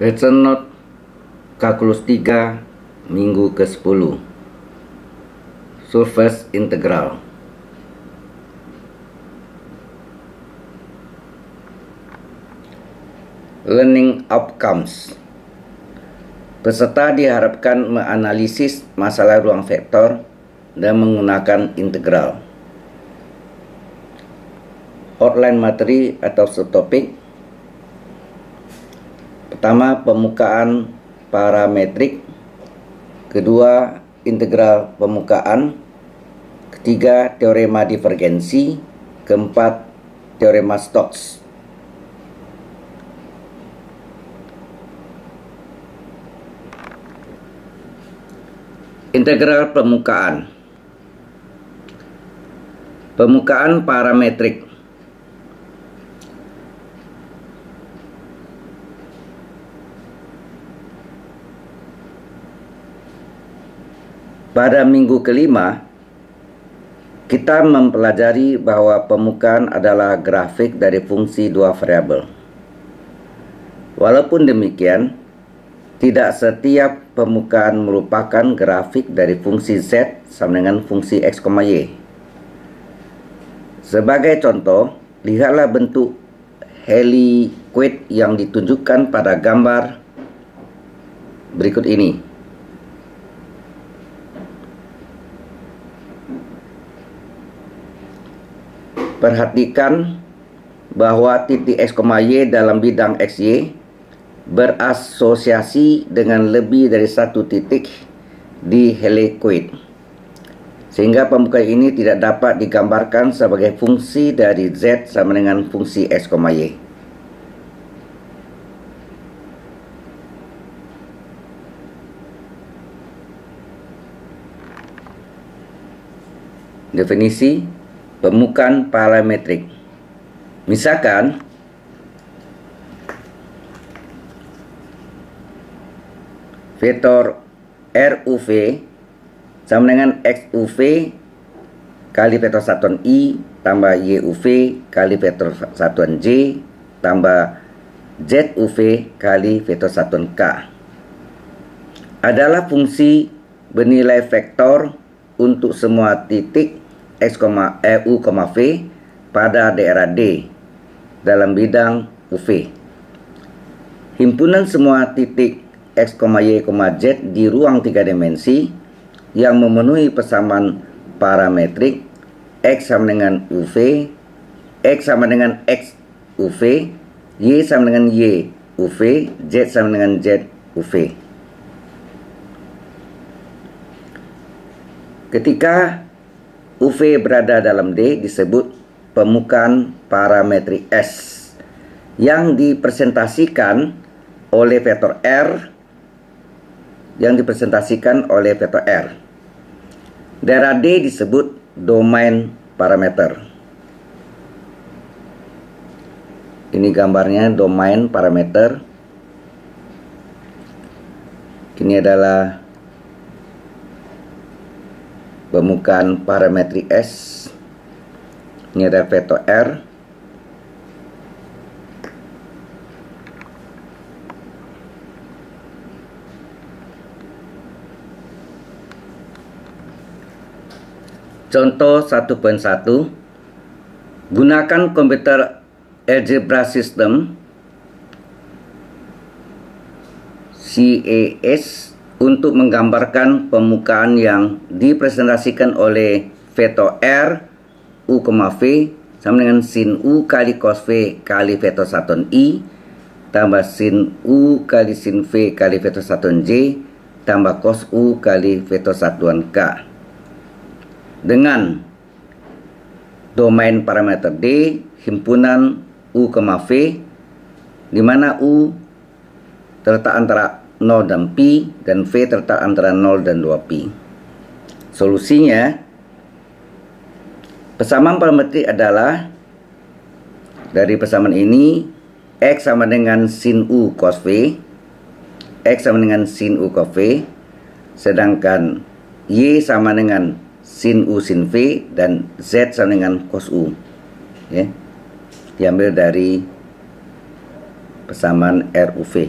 Lesson Note Kalkulus 3 Minggu ke-10 Surface Integral. Learning Outcomes. Peserta diharapkan menganalisis masalah ruang vektor dan menggunakan integral. Outline materi atau subtopik. Pertama, pembukaan parametrik. Kedua, integral pembukaan. Ketiga, teorema divergensi. Keempat, teorema Stokes. Integral permukaan. Permukaan parametrik. Pada minggu kelima, kita mempelajari bahwa permukaan adalah grafik dari fungsi dua variabel. Walaupun demikian, tidak setiap permukaan merupakan grafik dari fungsi Z sama dengan fungsi X, Y. Sebagai contoh, lihatlah bentuk helicoid yang ditunjukkan pada gambar berikut ini. Perhatikan bahwa titik X, Y dalam bidang XY berasosiasi dengan lebih dari satu titik di helicoid, sehingga pembukaan ini tidak dapat digambarkan sebagai fungsi dari Z sama dengan fungsi X, Y. Definisi permukaan parametrik. Misalkan vektor RUV sama dengan XUV kali vektor satuan I tambah YUV kali vektor satuan J tambah ZUV kali vektor satuan K adalah fungsi bernilai vektor untuk semua titik X, U, V pada daerah D dalam bidang UV. Himpunan semua titik X, Y, Z di ruang 3 dimensi yang memenuhi persamaan parametrik X sama dengan UV, X sama dengan X UV, Y sama dengan Y UV, Z sama dengan Z UV. Ketika UV berada dalam D disebut permukaan parametrik S yang dipresentasikan oleh vektor R Daerah D disebut domain parameter. Ini gambarnya domain parameter. Ini adalah permukaan parametrik S. Ini ada vektor R. Contoh 1.1. Gunakan komputer algebra system CAS untuk menggambarkan permukaan yang dipresentasikan oleh vektor R U, V sama dengan sin U kali cos V kali vektor satuan I tambah sin U kali sin V kali vektor satuan J tambah cos U kali vektor satuan K dengan domain parameter D himpunan U, V di mana U terletak antara 0 dan Pi dan V terletak antara 0 dan 2 Pi. Solusinya, persamaan parametrik adalah dari persamaan ini X sama dengan sin U cos V, X sama dengan sin U cos V, sedangkan Y sama dengan sin U sin V dan Z sama dengan cos U. Ya. Diambil dari persamaan RUV.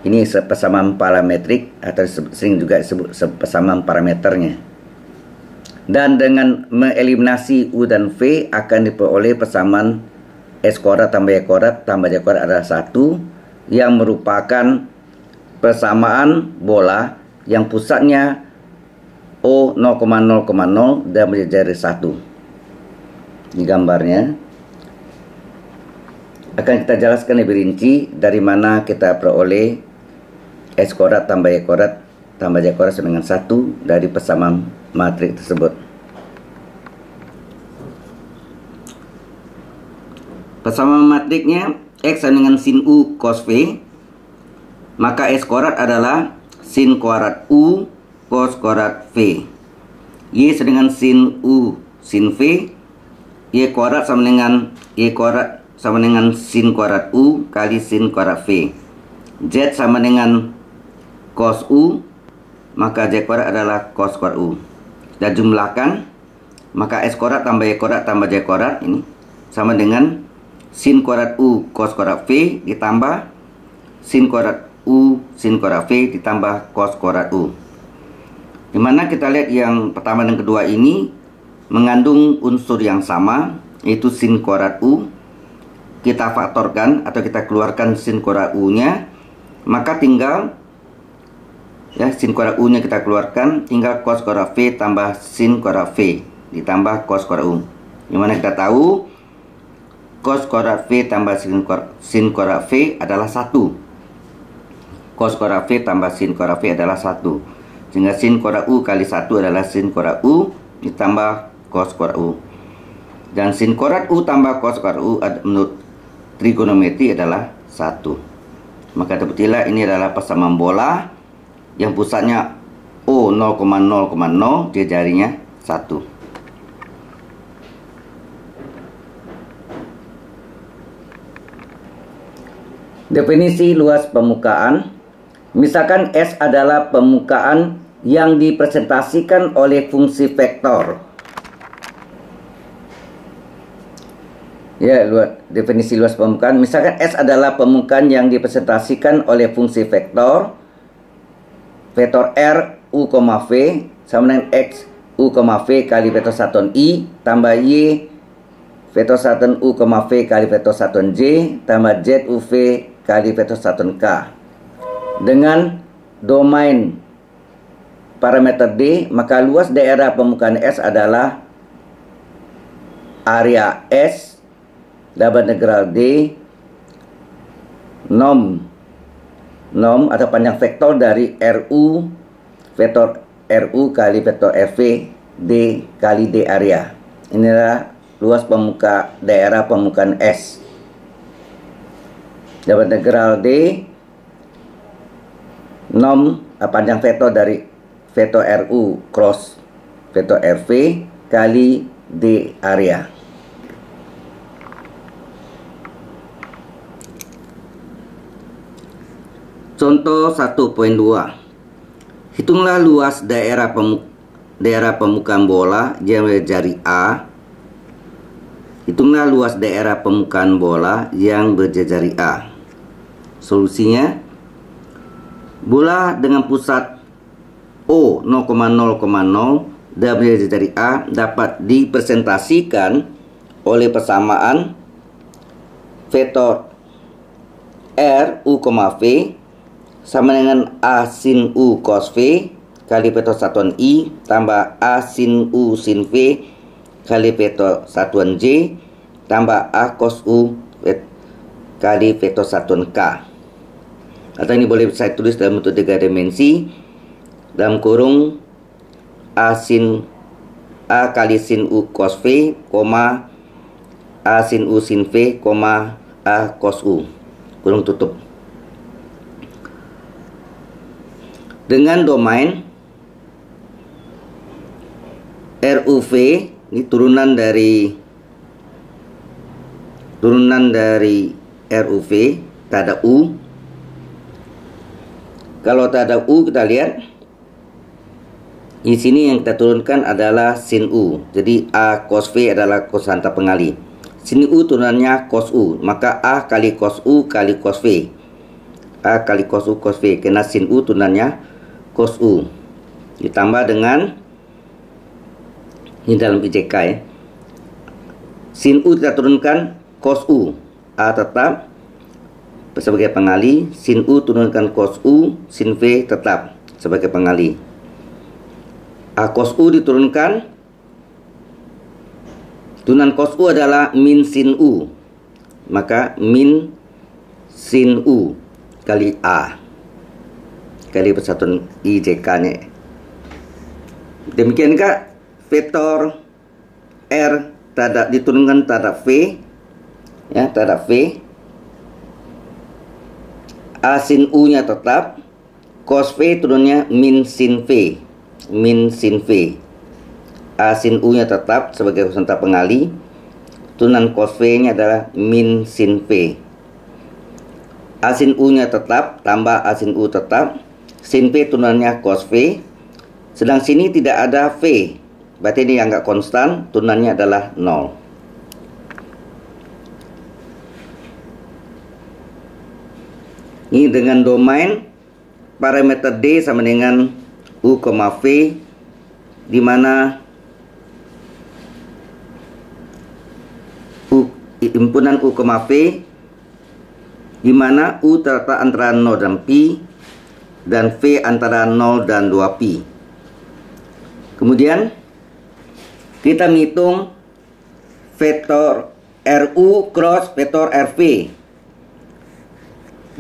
Ini persamaan parametrik atau sering juga disebut persamaan parameternya. Dan dengan mengeliminasi U dan V akan diperoleh persamaan S kuadrat tambah Y kuadrat tambah Z kuadrat adalah 1, yang merupakan persamaan bola yang pusatnya O 0,0,0 dan berjari 1. Di gambarnya akan kita jelaskan lebih rinci dari mana kita peroleh S kuadrat tambah Y kuadrat tambah Z kuadrat sama dengan 1 dari persamaan matrik tersebut. Persamaan matriknya X sama dengan sin U cos V, maka S kuadrat adalah sin kuadrat U cos kuadrat V. Y sama dengan sin U sin V. Y kuadrat sama dengan Y kuadrat sama dengan sin kuadrat U kali sin kuadrat V. Z sama dengan cos U, maka Z kuadrat adalah cos kuadrat U. Dan jumlahkan, maka S kuadrat tambah Y kuadrat tambah Z kuadrat ini sama dengan sin kuadrat U cos kuadrat V ditambah sin kuadrat U sin kuadrat V ditambah cos kuadrat U. Dimana kita lihat yang pertama dan kedua ini mengandung unsur yang sama, yaitu sin kuadrat U. Kita faktorkan atau kita keluarkan sin kuadrat U nya, maka tinggal sin kuadrat U nya kita keluarkan, tinggal cos kuadrat V tambah sin kuadrat V ditambah cos kuadrat U. Dimana kita tahu cos kuadrat V tambah sin kuadrat V adalah 1. Cos kuadrat V tambah sin kuadrat V adalah 1. Sehingga sin kuadrat U kali 1 adalah sin kuadrat U ditambah cos kuadrat U. Dan sin kuadrat U tambah cos kuadrat U menurut trigonometri adalah 1. Maka terbuktilah ini adalah persamaan bola yang pusatnya O 0,0,0, dia jarinya 1. Definisi luas permukaan. Misalkan S adalah permukaan yang dipresentasikan oleh fungsi vektor. Ya, definisi luas permukaan. Misalkan S adalah permukaan yang dipresentasikan oleh fungsi vektor. Vektor R U, V sama dengan X U, V kali vektor satuan I tambah Y vektor satuan U, V kali vektor satuan J tambah Z U, V kali vektor satuan K. Dengan domain parameter D, maka luas daerah permukaan S adalah area S dapat integral D nom atau panjang vektor dari RU vektor RU kali vektor RV D kali D area. Inilah luas daerah permukaan S. Dapat integral D nom panjang vektor dari vektor RU cross vektor RV kali D area. Contoh 1.2. Hitunglah luas daerah permukaan bola yang berjari A. Hitunglah luas daerah permukaan bola yang berjari A. Solusinya, bola dengan pusat O 0,0,0 dan berjari A dapat dipresentasikan oleh persamaan vektor R U, V sama dengan A sin U cos V kali vektor satuan I tambah A sin U sin V kali vektor satuan J tambah A cos U kali vektor satuan K. Atau ini boleh saya tulis dalam bentuk 3 dimensi dalam kurung A kali sin U cos V, A sin U sin V, A cos U, kurung tutup. Dengan domain RUV, ini turunan dari RUV, tak ada U. Kalau tak ada U, kita lihat di sini yang kita turunkan adalah sin U. Jadi A cos V adalah kosanta pengali. Sin U turunannya cos U, maka A kali cos U kali cos V. A kali cos U cos V, karena sin U turunannya cos U. Ditambah dengan ini dalam IJK ya. Sin U kita turunkan cos U. A tetap sebagai pengali, sin U turunkan cos U, sin V tetap sebagai pengali. A cos U diturunkan, turunan cos U adalah min sin U, maka min sin U kali A kali persatuan IJK nya. Demikian kak vektor R diturunkan terhadap V ya, terhadap V. A sin U nya tetap, cos V turunnya min sin V, min sin V. A sin U nya tetap sebagai persentase pengali, turunan cos V nya adalah min sin V. A sin U nya tetap tambah A sin U tetap, sin V turunannya cos V, sedang sini tidak ada V, berarti ini yang nggak konstan, turunannya adalah 0. Ini dengan domain parameter D sama dengan U, V, di mana himpunan U, V, di mana U terletak antara 0 dan pi, dan V antara 0 dan 2pi. Kemudian kita menghitung vektor RU cross vektor RV,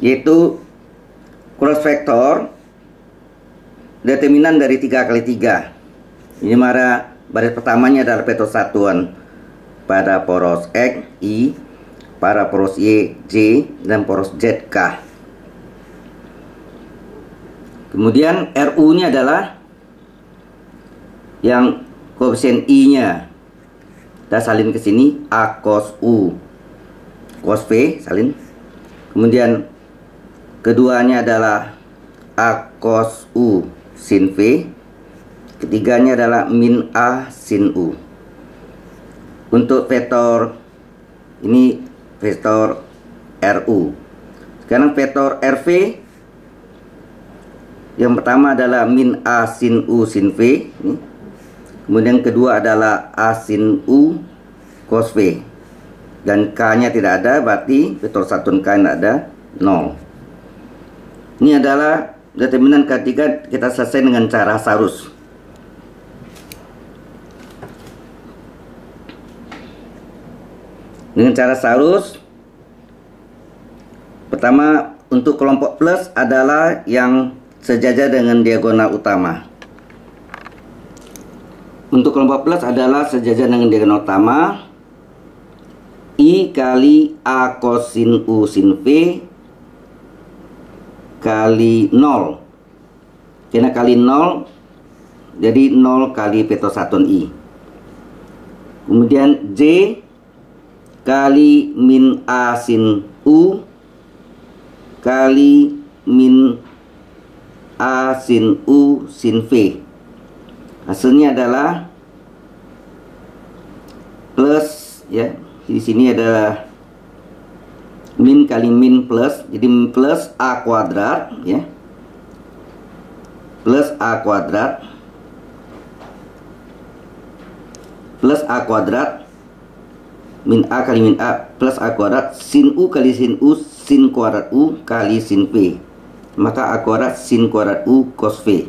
yaitu cross vektor determinan dari 3 kali 3. Ini mana baris pertamanya adalah vektor satuan pada poros X, Y, pada poros Y, J, dan poros Z, K. Kemudian RU nya adalah yang koefisien I nya kita salin ke sini, A cos U cos V salin. Kemudian keduanya adalah A cos U sin V. Ketiganya adalah min A sin U. Untuk vektor ini vektor RU. Sekarang vektor RV, yang pertama adalah min A sin U sin V ini. Kemudian kedua adalah A sin U cos V, dan K nya tidak ada, berarti vektor satuan K tidak ada, 0. Ini adalah determinan ketiga. Kita selesai dengan cara Sarus. Dengan cara Sarus, pertama untuk kelompok plus adalah yang sejajar dengan diagonal utama. Untuk kelompok plus adalah sejajar dengan diagonal utama, I kali A cos sin U sin V kali 0. Karena kali 0, jadi 0 kali vektor satuan I. Kemudian J kali min A sin U kali min A sin U sin V. Hasilnya adalah plus ya. Di sini adalah min kali min plus, jadi plus A kuadrat ya. Plus A kuadrat plus A kuadrat min A kali min A plus A kuadrat sin U kali sin U sin kuadrat U kali sin V. Maka A kuadrat sin kuadrat U cos V.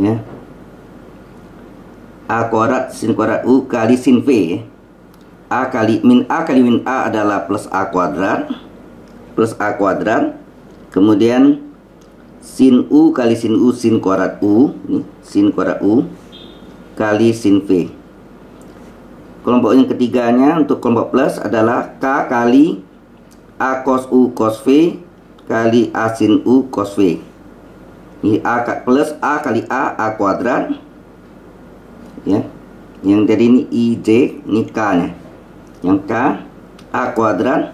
Ya. A kuadrat sin kuadrat U kali sin V. A kali min A adalah plus A kuadrat, kemudian sin U kali sin U sin kuadrat U, ini sin kuadrat U kali sin V. Kelompok yang ketiganya untuk kelompok plus adalah K kali A cos U cos V kali A sin U cos V. Ini A plus A kali A kuadrat ya. Yang jadi ini IJ, ini K nya. Yang K A kuadrat,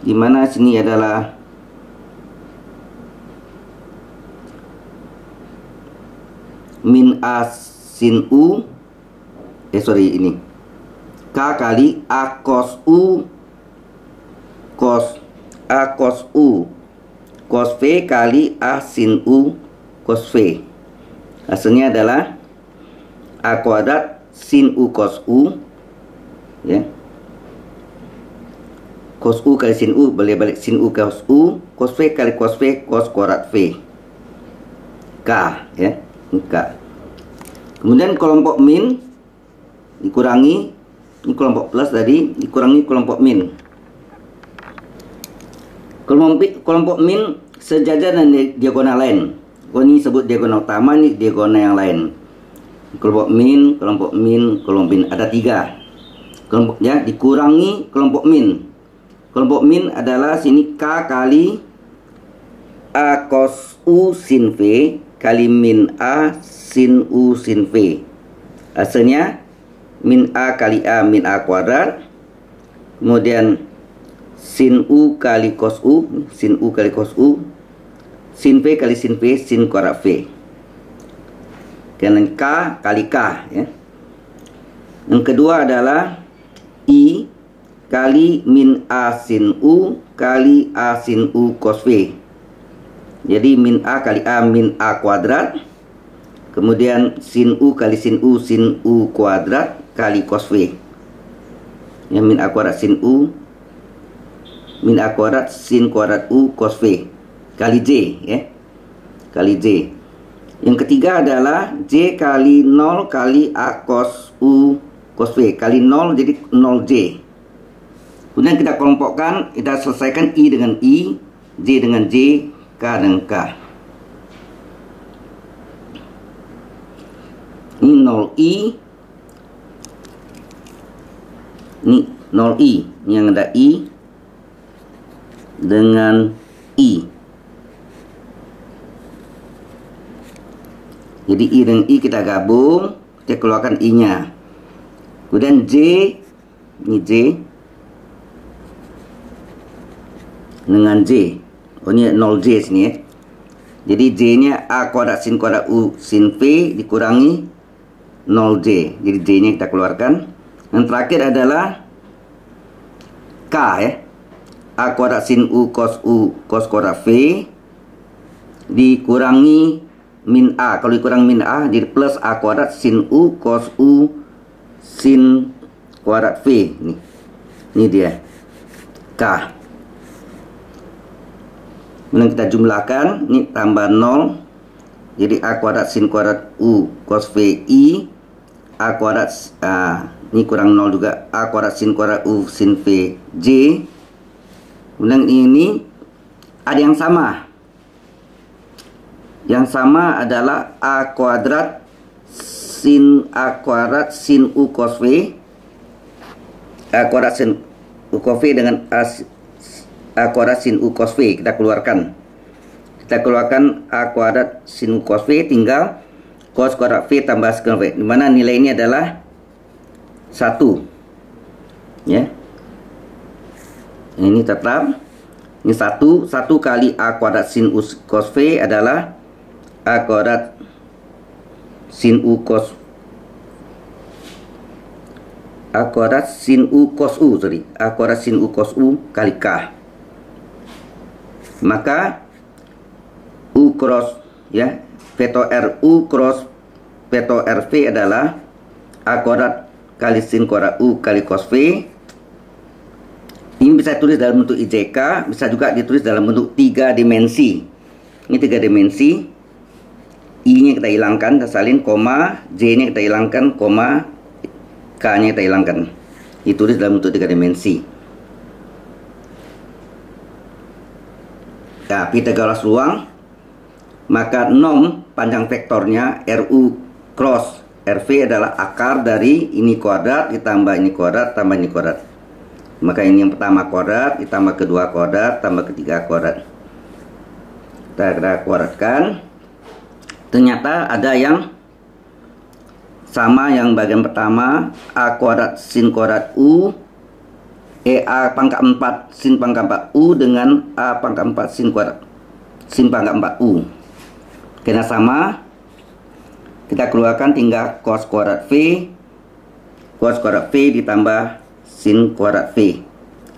dimana sini adalah min A sin U, ini K kali A cos U cos A cos U cos V kali A sin U cos V. Hasilnya adalah A kuadrat sin U cos U, ya. Cos U kali sin U, balik sin U cos U, cos V kali cos V, cos kuadrat V. K, ya. Ini K. Kemudian kelompok min dikurangi, ini kelompok plus tadi, dikurangi kelompok min. Kelompok min sejajar dan diagonal lain. Ini sebut diagonal utama, ini diagonal yang lain. Kelompok min, ada 3 kelompok, ya. Dikurangi kelompok min. Kelompok min adalah sini K kali A cos U sin V kali min A sin U sin V. Hasilnya min A kali A min A kuadrat, kemudian sin U kali cos U, sin U kali cos U, sin V kali sin V, sin kuadrat V. Kemudian K kali K, ya. Yang kedua adalah I kali min A sin U kali A sin U cos V. Jadi min A kali A min A kuadrat, kemudian sin U kali sin U kuadrat kali cos V. Ya, min A kuadrat sin U, min A kuadrat sin kuadrat U cos V kali J, ya. Kali J. Yang ketiga adalah J kali 0 kali A cos U cos V kali 0, jadi 0J. Kemudian kita kelompokkan, kita selesaikan I dengan I, J dengan J, K dengan K. Ini 0I, ini 0I, ini yang ada I dengan I. Jadi I dengan I kita gabung, kita keluarkan I-nya. Kemudian J, ini J dengan J. Oh, ini 0J sini, ya. Jadi J-nya A kuadrat sin kuadrat U sin V dikurangi 0J. Jadi J-nya kita keluarkan. Yang terakhir adalah K, ya. A kuadrat sin U cos kuadrat V dikurangi min A. Kalau dikurang min A jadi plus A kuadrat sin U cos U sin kuadrat V. Ini dia K. Kemudian kita jumlahkan, ini tambah 0, jadi A kuadrat sin kuadrat U cos VI, A kuadrat, ini kurang 0 juga, A kuadrat sin kuadrat U sin V J. Kemudian ini ada yang sama. Yang sama adalah A kuadrat sin U cos V, A kuadrat sin U cos V dengan A kuadrat sin U cos V. Kita keluarkan A kuadrat sin U cos V, tinggal cos kuadrat V tambah sekuen V, dimana nilai ini adalah 1, ya. Ini tetap, ini 1 kali A kuadrat sin U cos V adalah A kuadrat sin U cos A kuadrat sin U cos U, A kuadrat sin U cos U kali K. Maka U cross, ya, vektor RU cross vektor RV adalah A kuadrat kali sin kuadrat U kali cos V. Ini bisa ditulis dalam bentuk IJK, bisa juga ditulis dalam bentuk 3 dimensi. Ini 3 dimensi. I-nya kita hilangkan, kita salin, koma, J-nya kita hilangkan, koma, K-nya kita hilangkan. Ditulis dalam bentuk 3 dimensi. Nah, Pythagoras luang, maka nom panjang vektornya RU cross RV adalah akar dari ini kuadrat ditambah ini kuadrat tambah ini kuadrat. Maka ini yang pertama kuadrat ditambah kedua kuadrat tambah ketiga kuadrat. Kita kuadratkan. Ternyata ada yang sama, yang bagian pertama A kuadrat sin kuadrat U, A pangkat 4 sin pangkat 4 U dengan A pangkat 4 sin pangkat 4 U. Karena sama, kita keluarkan tinggal cos kuadrat V. Cos kuadrat V ditambah sin kuadrat V,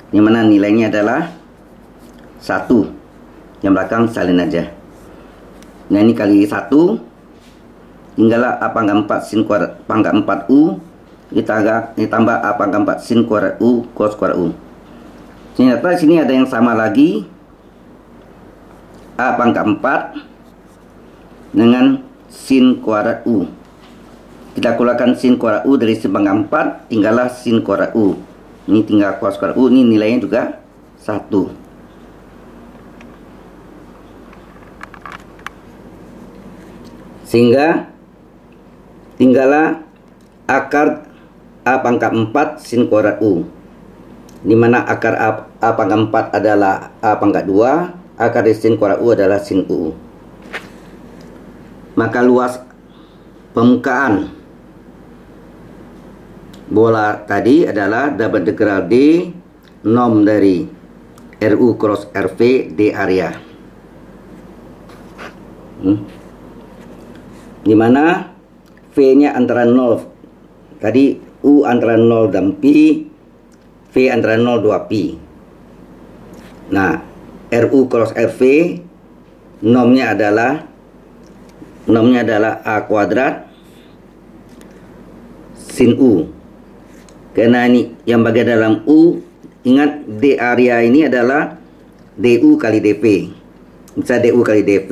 di mana nilainya adalah 1. Yang belakang salin aja. Nah, ini kali 1, tinggallah A pangkat 4 sin kuadrat pangkat 4 U ditambah A pangkat 4 sin kuadrat U cos kuadrat U. Ternyata di sini ada yang sama lagi, A pangkat 4 dengan sin kuadrat U. Kita keluarkan sin kuadrat U dari sin pangkat 4, tinggallah sin kuadrat U. Ini tinggal cos kuadrat U, ini nilainya juga 1. Sehingga tinggallah akar A pangkat 4 sin kuadrat U, di mana akar A pangkat 4 adalah A pangkat 2, akar dari sin kuadrat U adalah sin U. Maka luas permukaan bola tadi adalah dapat integral D norm dari RU cross RV D area, di mana V nya antara 0 tadi, U antara 0 dan P, V antara 0 2 Pi. Nah, RU cross RV normnya adalah A kuadrat sin U. Karena ini yang bagian dalam U, ingat D area ini adalah DU kali DV. Bisa DU kali DV,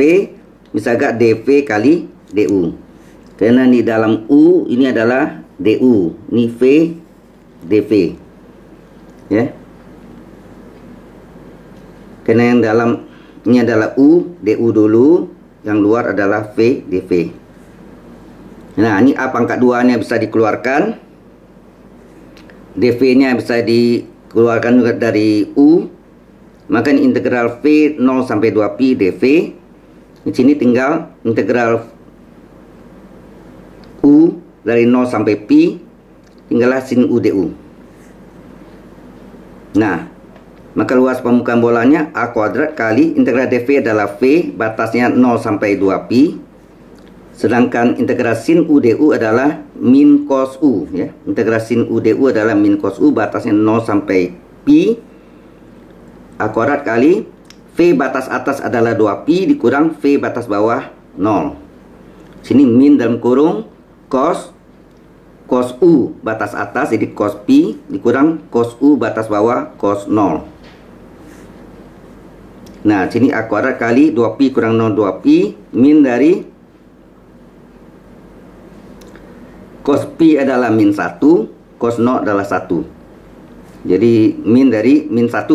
bisa agak DV kali DU. Karena di dalam U ini adalah DU, ini V DV, ya. Karena yang dalam ini adalah U, DU dulu, yang luar adalah V DV. Nah, ini A pangkat 2 nya bisa dikeluarkan, DV nya bisa dikeluarkan juga dari U, maka ini integral V 0 sampai 2 Pi DV. Di sini tinggal integral U dari 0 sampai Pi, tinggallah sin U DU. Nah, maka luas permukaan bolanya A kuadrat kali integral DV adalah V, batasnya 0 sampai 2 Pi. Sedangkan integral sin U DU adalah min cos U, ya. Integral sin U DU adalah min cos U, batasnya 0 sampai Pi. A kuadrat kali V batas atas adalah 2 Pi dikurang V batas bawah 0. Sini min dalam kurung cos U batas atas, jadi cos Pi dikurang cos U batas bawah cos 0. Nah, sini A kuadrat kali 2Pi kurang 0 2Pi, min dari cos Pi adalah min 1, cos 0 adalah 1. Jadi min dari min 1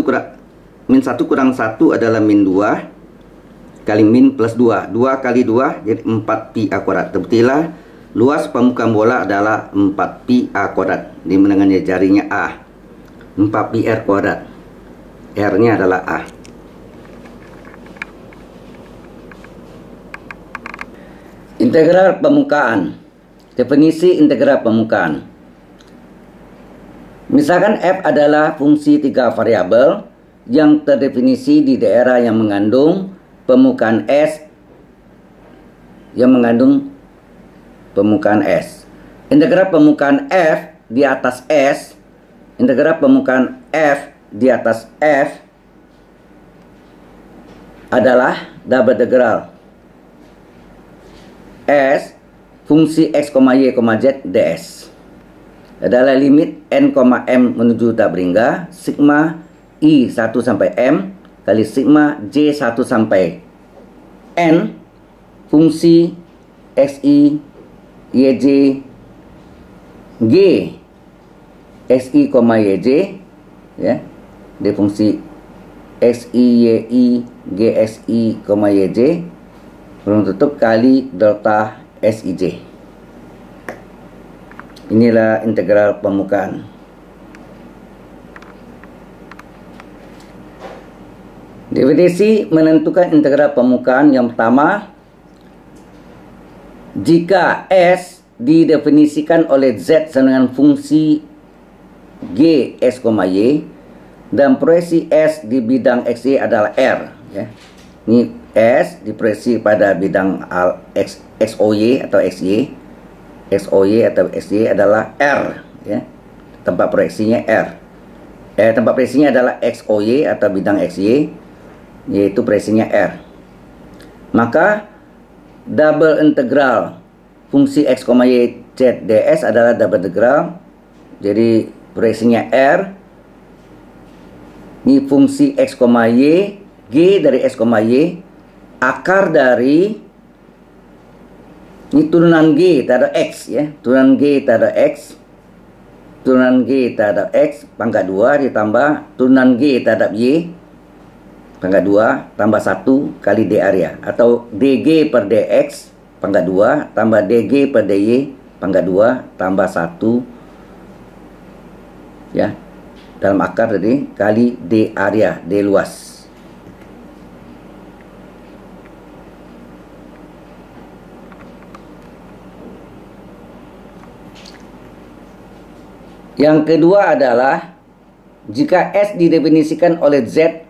kurang 1 adalah min 2 kali min plus 2. 2 kali 2 jadi 4Pi A kuadrat. Terbuktilah luas permukaan bola adalah 4Pi A kuadrat. Dengan jarinya A, 4Pi R kuadrat. R nya adalah A. Integral permukaan. Definisi integral permukaan. Misalkan F adalah fungsi 3 variabel yang terdefinisi di daerah yang mengandung permukaan S, Integral permukaan F di atas S, integral permukaan F di atas F adalah double integral S fungsi X, Y, Z ds. Adalah limit N, M menuju Dabringga sigma I 1 sampai M kali sigma J 1 sampai N fungsi XI YJ G XI, YJ, ya. Di fungsi XI YI GXI, YJ belum tutup kali delta SIJ. Inilah integral permukaan. Definisi menentukan integral permukaan yang pertama, jika S didefinisikan oleh Z dengan fungsi G S, Y dan proyeksi S di bidang XY adalah R, ya. Ini S diproyeksi pada bidang XOY atau XY. XOY atau XY adalah R, ya. Tempat proyeksinya R. Tempat proyeksinya adalah XOY atau bidang XY, yaitu proyeksinya R. Maka double integral fungsi X, Y, Z ds adalah double integral. Jadi proyeksinya R. Ini fungsi X, Y, G dari X, Y, akar dari ini turunan G terhadap X, ya. Turunan G terhadap X. Turunan G terhadap X pangkat 2 ditambah turunan G terhadap Y pangkat 2 tambah 1 kali D area, atau DG per DX pangkat 2 tambah DG per DY pangkat 2 tambah 1, ya, dalam akar tadi kali D area, D luas. Yang kedua adalah jika S didefinisikan oleh Z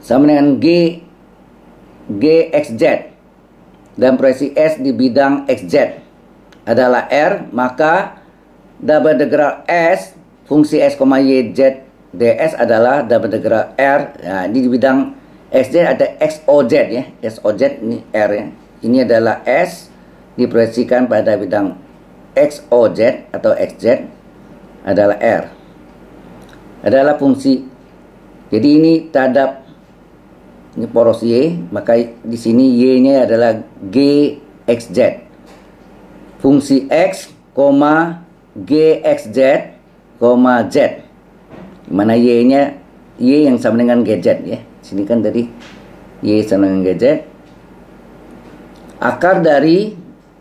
sama dengan GXZ dan proyeksi S di bidang XZ adalah R, maka double integral S fungsi X, Y, Z ds adalah double integral R. Nah, ini di bidang XZ ada XOZ, ya. XOZ ini R, ya. Ini adalah S diproyeksikan pada bidang XOZ atau XZ adalah R, adalah fungsi. Jadi ini terhadap ini poros Y, maka di sini Y-nya adalah GXZ. Fungsi X, GXZ, Z. Mana Y-nya, Y yang sama dengan GZ, ya. Sini kan tadi Y sama dengan GZ. Akar dari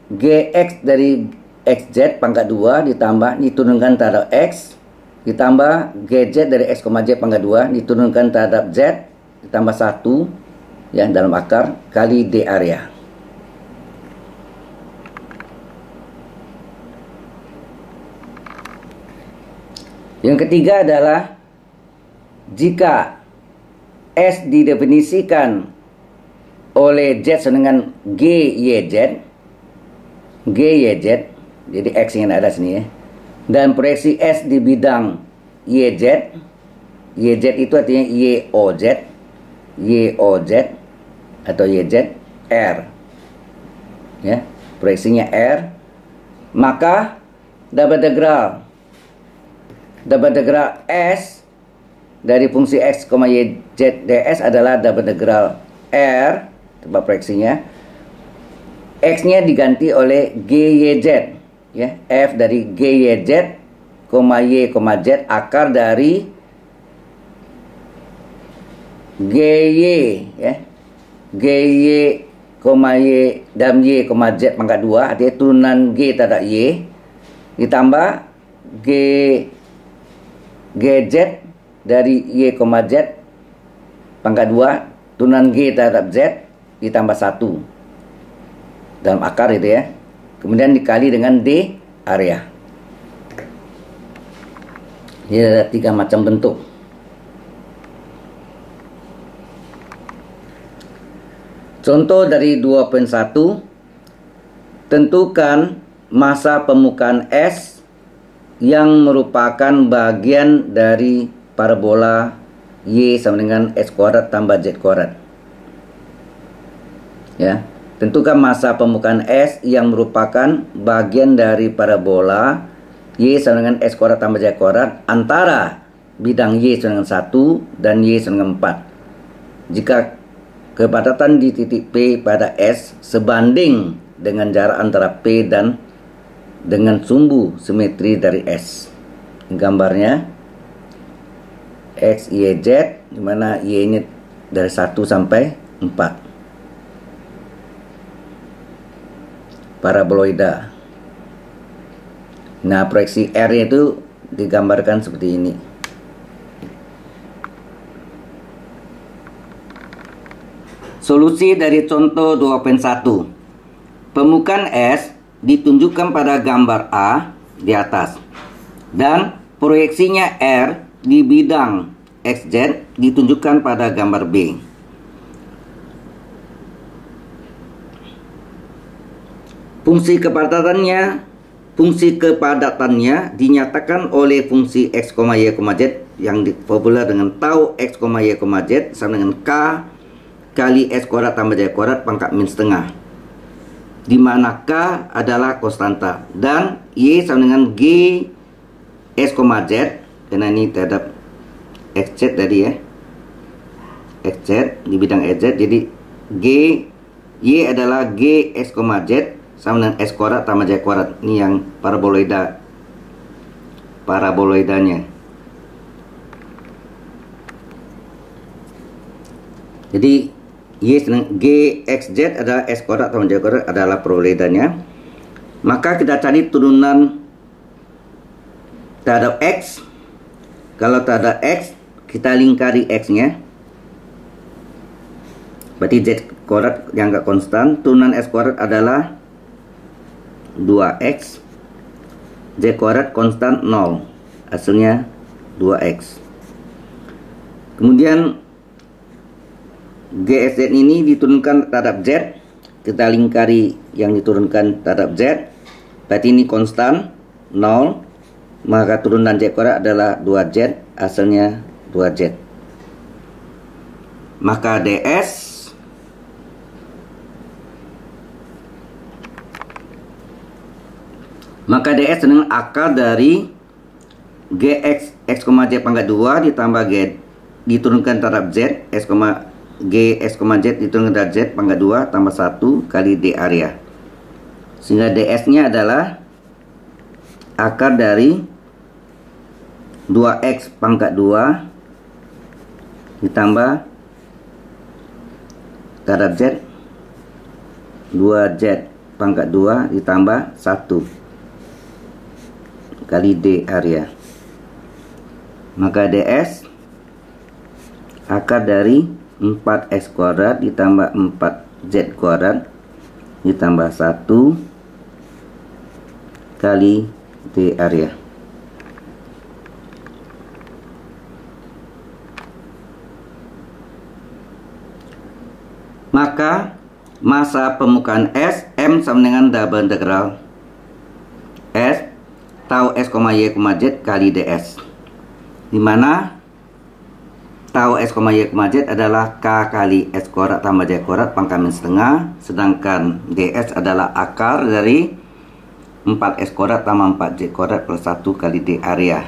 GX dari XZ pangkat 2 ditambah diturunkan terhadap X ditambah GZ dari X, Z pangkat 2 diturunkan terhadap Z ditambah 1, ya, dalam akar kali D area. Yang ketiga adalah jika S didefinisikan oleh Z dengan GYZ, jadi X yang ada sini, ya, dan proyeksi S di bidang YZ. YZ itu artinya YOZ atau YZ R, ya, proyeksinya R, maka double integral S dari fungsi X, Y, Z ds adalah double integral R, tempat proyeksinya. X-nya diganti oleh GYZ, ya, F dari GYZ, Y, Z akar dari GY, ya, GY, Y dan Y, Z pangkat 2, artinya turunan G terhadap Y ditambah GZ dari Y, Z pangkat 2 turunan G terhadap Z ditambah 1 dalam akar itu, ya, kemudian dikali dengan D area. Jadi ada 3 macam bentuk. Contoh dari 2.1, tentukan massa permukaan S yang merupakan bagian dari parabola Y sama dengan X kuadrat tambah Z kuadrat, ya. Tentukan massa permukaan S yang merupakan bagian dari parabola Y sama dengan X kuadrat tambah Z kuadrat antara bidang Y sama dengan 1 dan Y sama dengan 4 jika kepadatan di titik P pada S sebanding dengan jarak antara P dan dengan sumbu simetri dari S. Gambarnya X, Y, Z, di mana Y ini dari 1 sampai 4. Paraboloida. Nah, proyeksi R itu digambarkan seperti ini. Solusi dari contoh 2.1. Permukaan S ditunjukkan pada gambar A di atas dan proyeksinya R di bidang XZ ditunjukkan pada gambar B. Fungsi kepadatannya dinyatakan oleh fungsi x, y, z yang populer dengan tau x, y, z sama dengan k kali s kuadrat tambah j kuadrat pangkat min setengah, di mana k adalah konstanta dan y sama dengan g s, z, karena ini terhadap xz tadi ya, xz di bidang z, jadi y adalah g s, z sama dengan s kuadrat tambah j kuadrat. Ini yang paraboloidanya. Jadi y dengan g x z adalah s kuadrat tambah j kuadrat adalah paraboloidanya. Maka kita cari turunan terhadap x. Kalau terhadap x kita lingkari x-nya, berarti z kuadrat yang enggak konstan. Turunan s kuadrat adalah 2x, z kuadrat konstan 0, hasilnya 2x. Kemudian GSZ ini diturunkan terhadap z, kita lingkari yang diturunkan terhadap z, berarti ini konstan 0, maka turunan z kuadrat adalah 2z, hasilnya 2z. Maka ds dengan akar dari gx x, z pangkat 2 ditambah g diturunkan terhadap z g s, z diturunkan terhadap z pangkat 2 tambah 1 kali d area, sehingga ds nya adalah akar dari 2x pangkat 2 ditambah terhadap z 2z pangkat 2 ditambah 1 kali d area. Maka ds akar dari 4x kuadrat ditambah 4z kuadrat ditambah 1 kali d area. Maka masa permukaan S, M sama dengan double integral S tau S, Y, Z kali ds, di mana tau S, Y, Z adalah K kali S kuadrat tambah J kuadrat pangkat min setengah, sedangkan ds adalah akar dari 4S kuadrat tambah 4J kuadrat plus 1 kali D area.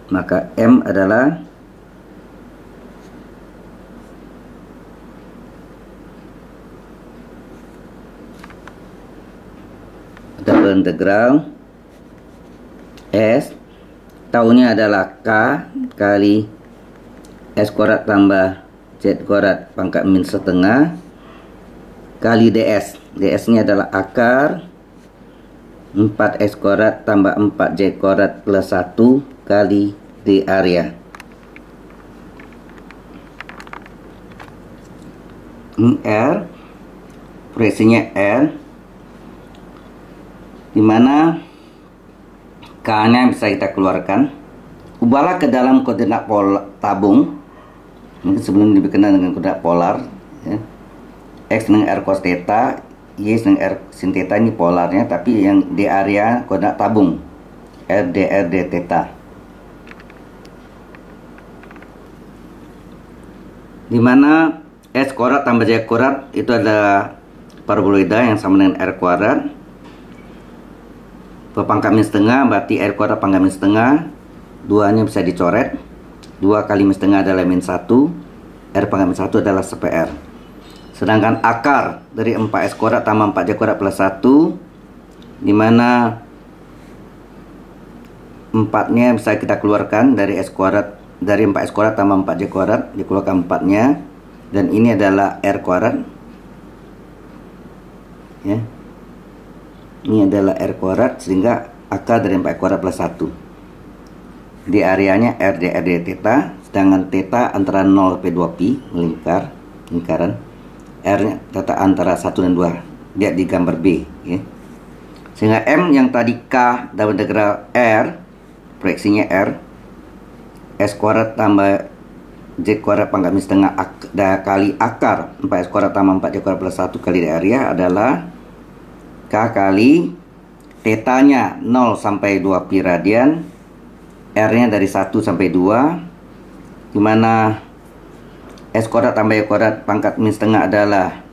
Maka M adalah double integral S, taunya adalah K kali S kuadrat tambah Z kuadrat pangkat min setengah kali ds. ds nya adalah akar 4S kuadrat tambah 4J kuadrat plus 1 kali D area. Ini R, proyeksinya R, dimana K-nya bisa kita keluarkan. Ubahlah ke dalam koordinat tabung, mungkin sebelum dikenal dengan koordinat polar ya. X dengan R cos theta, Y dengan R sin theta, ini polarnya, tapi yang di area koordinat tabung R d theta, dimana S kuadrat tambah J kuadrat itu adalah paraboloida yang sama dengan R kuadrat berpangkat min setengah, berarti R kuadrat pangkat min setengah, duanya bisa dicoret, 2 kali min setengah adalah min 1, R pangkat min 1 adalah SPR. Sedangkan akar dari 4S kuadrat tambah 4J kuadrat plus 1, dimana 4-nya bisa kita keluarkan dari S kuadrat, dari 4S kuadrat tambah 4J kuadrat, dikeluarkan 4-nya, dan ini adalah R kuadrat ya. Ini adalah R kuadrat, sehingga akar dari 4 kuadrat plus 1. Di areanya R d theta, sedangkan theta antara 0 sampai 2 pi, lingkaran. R nya theta antara 1 dan 2, lihat di gambar B ya. Sehingga M yang tadi K double integral R, proyeksinya R, S kuadrat tambah Z kuadrat pangkat min setengah kali akar 4S kuadrat tambah 4J kuadrat plus 1 kali D area adalah K kali tetanya 0 sampai 2 pi radian, R-nya dari 1 sampai 2, dimana S kuadrat tambah Y kuadrat pangkat min setengah adalah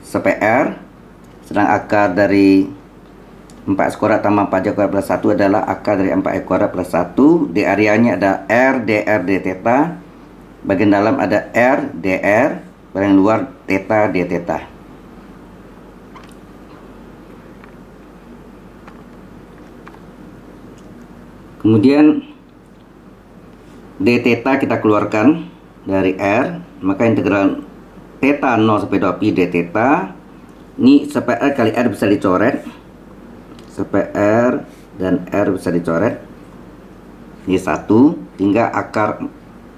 sePR, sedang akar dari 4S kuadrat tambah 4Y kuadrat plus 1 adalah akar dari 4Y kuadrat plus 1. Di areanya ada R, dr, d theta. Bagian dalam ada R, dr. Bagian luar theta, d theta. Kemudian d theta kita keluarkan dari R, maka integral theta 0 sampai 2 pi d theta. Ini sePR kali R bisa dicoret. sePR dan R bisa dicoret. Ini 1, tinggal akar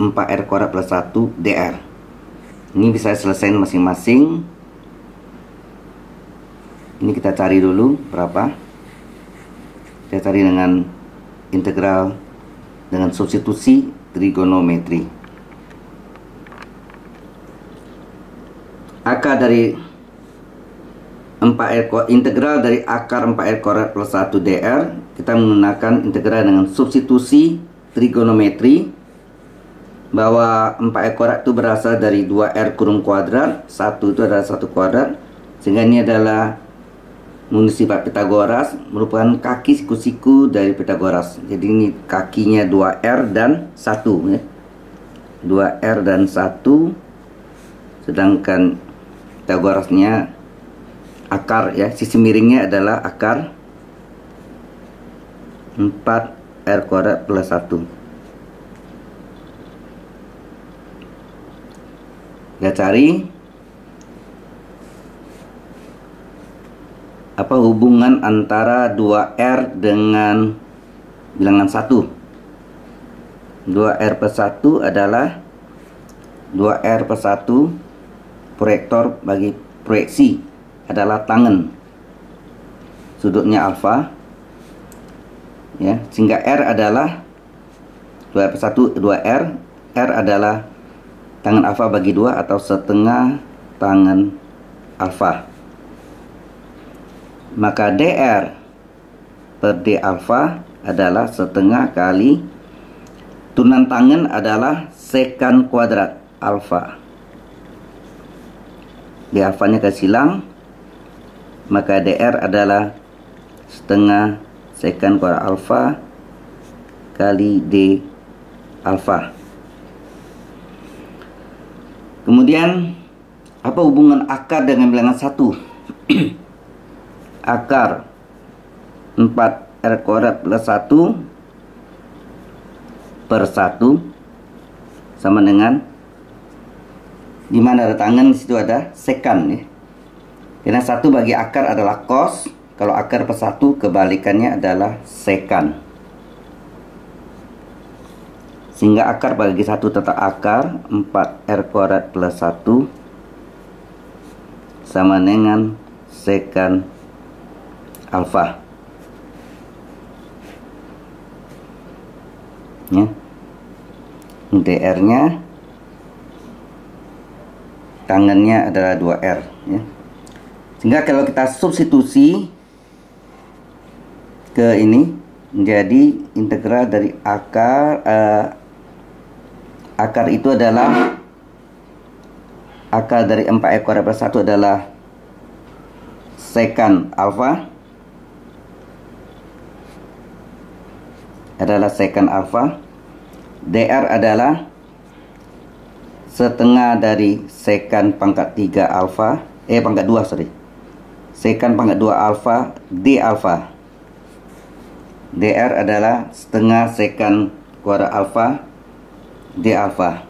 4R kuadrat plus 1 dr. Ini bisa selesai masing-masing. Ini kita cari dulu berapa. Kita cari dengan integral dengan substitusi trigonometri. Akar dari 4R, integral dari akar 4R kuadrat plus 1 dr, kita menggunakan integral dengan substitusi trigonometri, bahwa 4R kuadrat itu berasal dari 2R kurung kuadrat, 1 itu adalah 1 kuadrat, sehingga ini adalah menurut sifat Pitagoras, merupakan kaki siku-siku dari Pitagoras. Jadi ini kakinya 2R dan 1 ya. 2R dan 1, sedangkan Pitagorasnya akar ya, sisi miringnya adalah akar 4R kuadrat plus 1. Kita cari apa hubungan antara 2R dengan bilangan 1. 2R plus 1 adalah 2R plus 1 proyektor bagi proyeksi adalah tangen, sudutnya alfa ya, sehingga R adalah 2R plus 1 2R, R adalah tangen alfa bagi 2 atau setengah tangen alfa. Maka dr per d alfa adalah setengah kali turunan tangen adalah sekan kuadrat alfa. D alfanya ke silang, maka dr adalah setengah sekan kuadrat alfa kali d alfa. Kemudian apa hubungan akar dengan bilangan 1? Akar 4R kuadrat plus 1 per 1 sama dengan, di mana ada tangan di situ ada sekan ya. Karena 1 bagi akar adalah cos, kalau akar per 1 kebalikannya adalah sekan. Sehingga akar bagi 1 tetap akar 4R kuadrat plus 1 sama dengan sekan alfa ya. dr nya tangannya adalah 2R ya. Sehingga kalau kita substitusi ke ini menjadi integral dari akar akar itu adalah akar dari 4R kuadrat plus 1 adalah sekan alfa, dr adalah setengah dari sekan pangkat 3 alfa, pangkat 2 sorry, sekan pangkat 2 alfa d alfa. Dr adalah setengah sekan kuadrat alfa d alfa.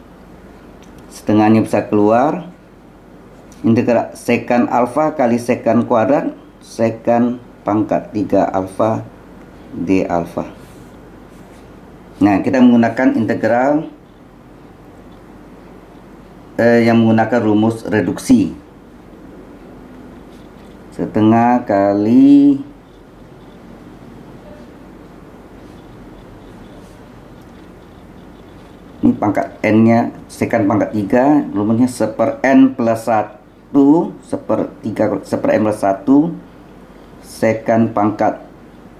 Setengahnya bisa keluar, integral sekan alfa kali sekan kuadrat sekan pangkat 3 alfa d alfa. Nah, kita menggunakan integral yang menggunakan rumus reduksi. Setengah kali ini pangkat n nya sekan pangkat 3, rumusnya 1/n plus 1 1/n plus 1 sekan pangkat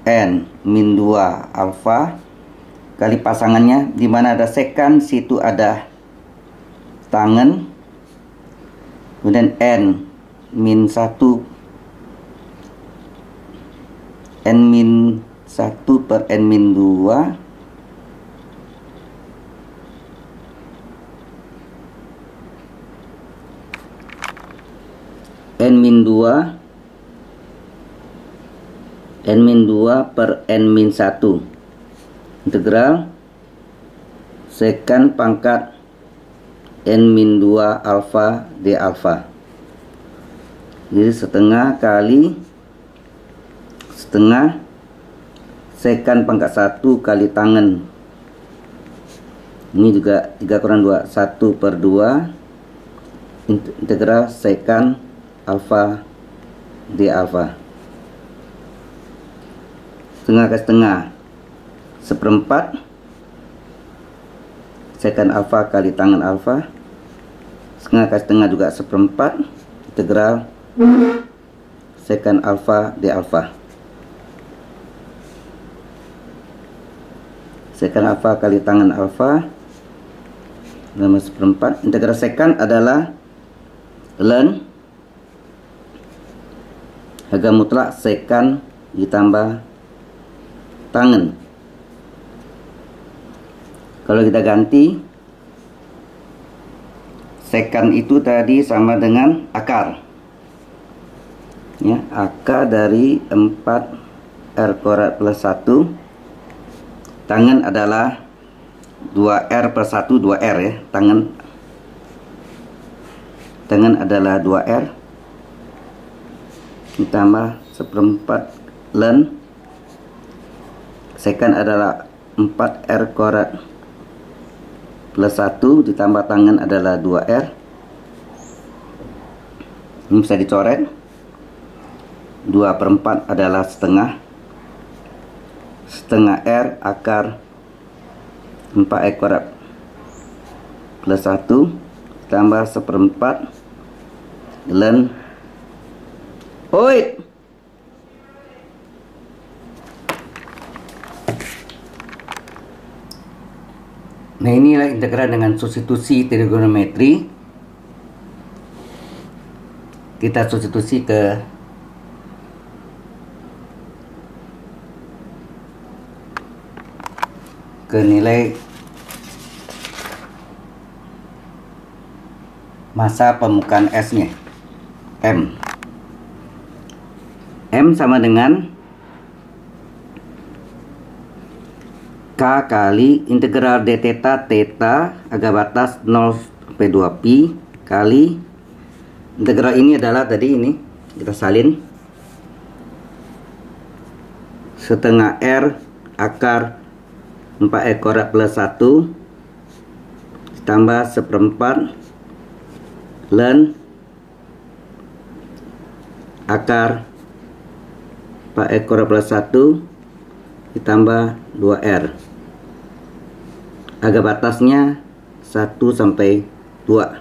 N min 2 alfa kali pasangannya, di mana ada sekan, situ ada tangen, kemudian N min 1 N min 1 per N min 2 N min 2 N min 2 per N min 1 integral sekan pangkat N min 2 alfa D alfa. Jadi setengah kali setengah sekan pangkat 1 kali tangen. Ini juga 3 kurang 2, 1 per 2 integral sekan alfa D alfa. Setengah ke setengah, seperempat sekan alfa kali tangen alfa. Setengah ke setengah juga seperempat integral sekan alfa D alfa. Sekan alfa kali tangen alfa dalam seperempat. Integral sekan adalah ln harga mutlak sekan ditambah tangen. Kalau kita ganti, sekan itu tadi sama dengan akar, ya, akar dari 4R kuadrat plus 1. Tangen adalah 2R per 1, 2R ya. Tangen adalah 2R ditambah seperempat ln sekan adalah 4R kuadrat plus 1 ditambah tangen adalah 2R. Ini bisa dicoret. 2 per 4 adalah setengah. Setengah R akar 4R kuadrat plus 1 ditambah seperempat ln. Oi, nah inilah integral dengan substitusi trigonometri. Kita substitusi ke nilai masa permukaan S nya, M. M sama dengan K kali integral d theta harga batas 0 sampai 2 pi kali integral ini adalah tadi ini kita salin setengah R akar 4R kuadrat plus 1 ditambah seperempat ln akar 4R kuadrat plus 1 ditambah 2R. Harga batasnya 1 sampai 2.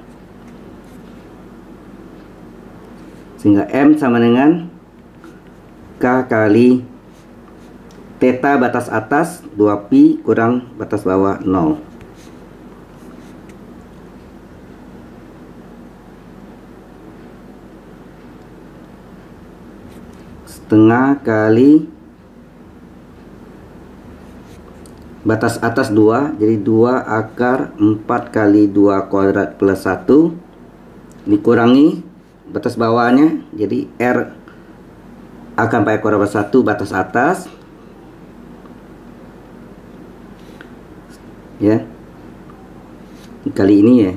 Sehingga M sama dengan K kali theta batas atas 2 pi kurang batas bawah 0. Setengah kali batas atas 2, jadi 2 akar 4 kali 2 kuadrat plus 1 dikurangi batas bawahnya, jadi R akan 4 kuadrat plus 1 batas atas, ya, kali ini ya,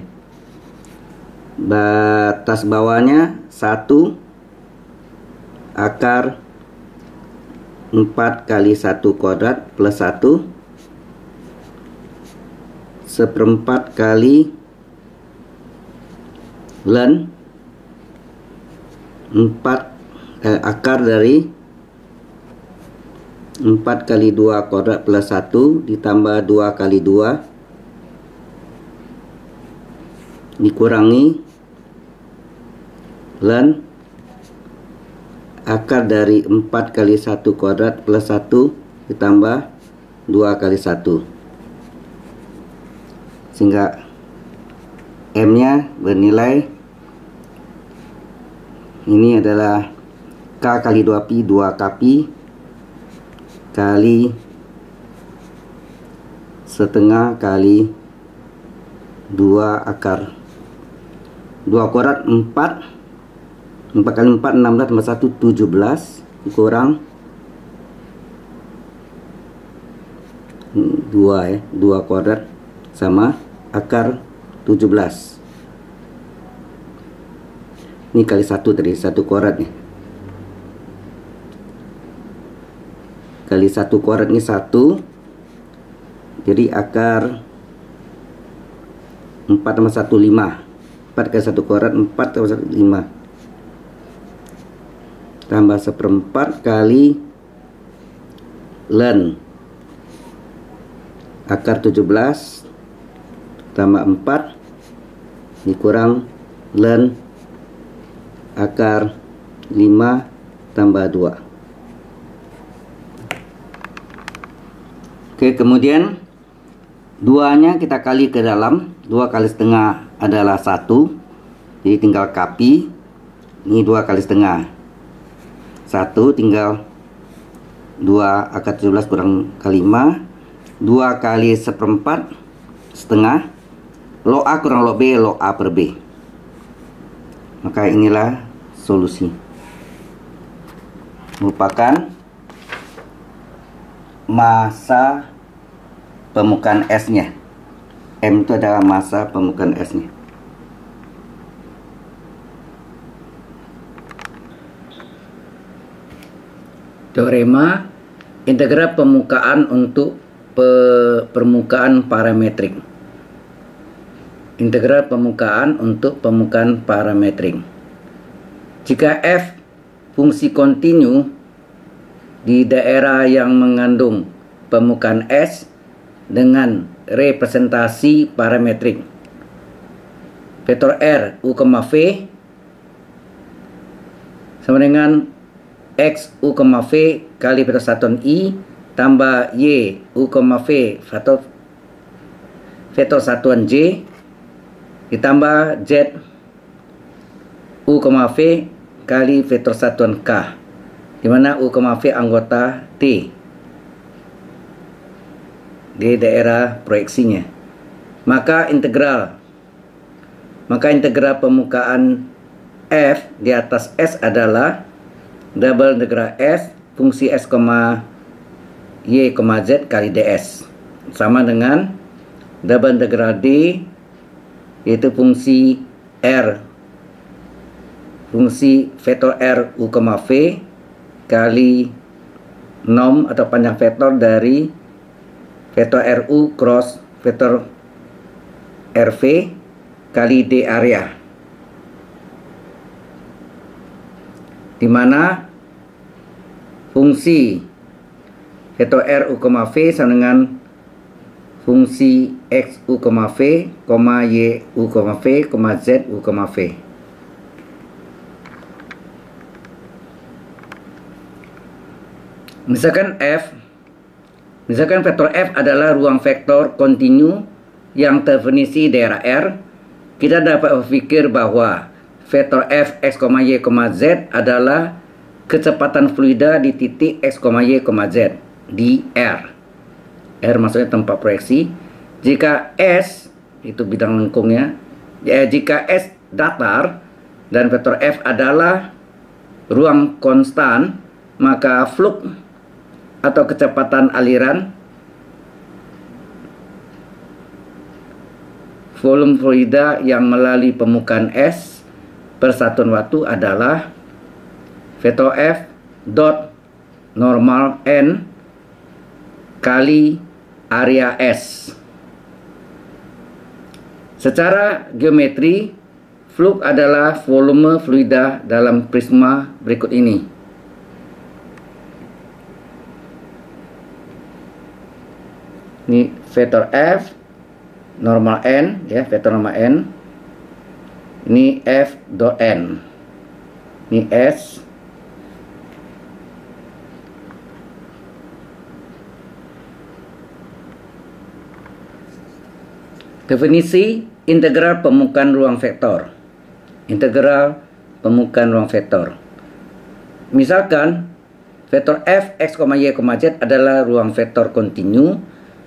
batas bawahnya 1 akar 4 kali 1 kuadrat plus 1 seperempat kali ln 4 akar dari 4 kali 2 kuadrat plus 1 ditambah 2 kali 2 dikurangi ln akar dari 4 kali 1 kuadrat plus 1 ditambah 2 kali 1, sehingga M nya bernilai, ini adalah K kali 2pi 2kp kali setengah kali 2 akar 2 kuadrat 4 kali 4 16 tambah 1 17 kurang 2 ya, 2 kuadrat sama akar 17. Ini kali 1 tadi, 1 kuadrat nih. Kali 1 kuadrat ini 1. Jadi akar 4 tambah 1 5. 4 kali 1 kuadrat 4 tambah 1 5. Tambah 1/4 kali ln akar 17 tambah 4 dikurang ln akar 5 tambah 2. Oke, kemudian 2-nya kita kali ke dalam. 2 kali setengah adalah 1, jadi tinggal kapi. Ini 2 kali setengah, 1 tinggal 2 akar 17 kurang kali 5. 2 kali 1/4 setengah, log A kurang log B, log A per B. Maka inilah solusi. Merupakan massa permukaan S-nya. M itu adalah massa permukaan S-nya. Teorema integral permukaan untuk permukaan parametrik. Integral permukaan untuk permukaan parametrik. Jika f fungsi kontinu di daerah yang mengandung permukaan S dengan representasi parametrik vektor R U, V sama dengan X U, V kali vektor satuan I tambah Y U, V vektor satuan J ditambah Z U, V kali vektor satuan K, di mana U, V anggota T di daerah proyeksinya. Maka integral permukaan F di atas S adalah double integral S fungsi S, Y, Z kali ds, sama dengan double integral D, yaitu fungsi R, fungsi vektor R U, V kali norm atau panjang vektor dari vektor RU cross vektor RV kali D area, di mana fungsi vektor R U, V sama dengan fungsi X U, V, Y U, V, Z U, V. Misalkan vektor F adalah ruang vektor kontinu yang terdefinisi daerah R, kita dapat berpikir bahwa vektor F X, Y, Z adalah kecepatan fluida di titik X, Y, Z di R. R maksudnya tempat proyeksi. Jika S itu bidang lengkungnya, jika S datar dan vektor F adalah ruang konstan, maka flux atau kecepatan aliran volume fluida yang melalui permukaan S per satuan waktu adalah vektor F dot normal N kali area S. Secara geometri, flux adalah volume fluida dalam prisma berikut ini. Ini vektor F normal N, ya, vektor normal N. Ini F dot N. Ini S, Definisi integral permukaan ruang vektor. Integral permukaan ruang vektor. Misalkan vektor f, x, y, z adalah ruang vektor kontinu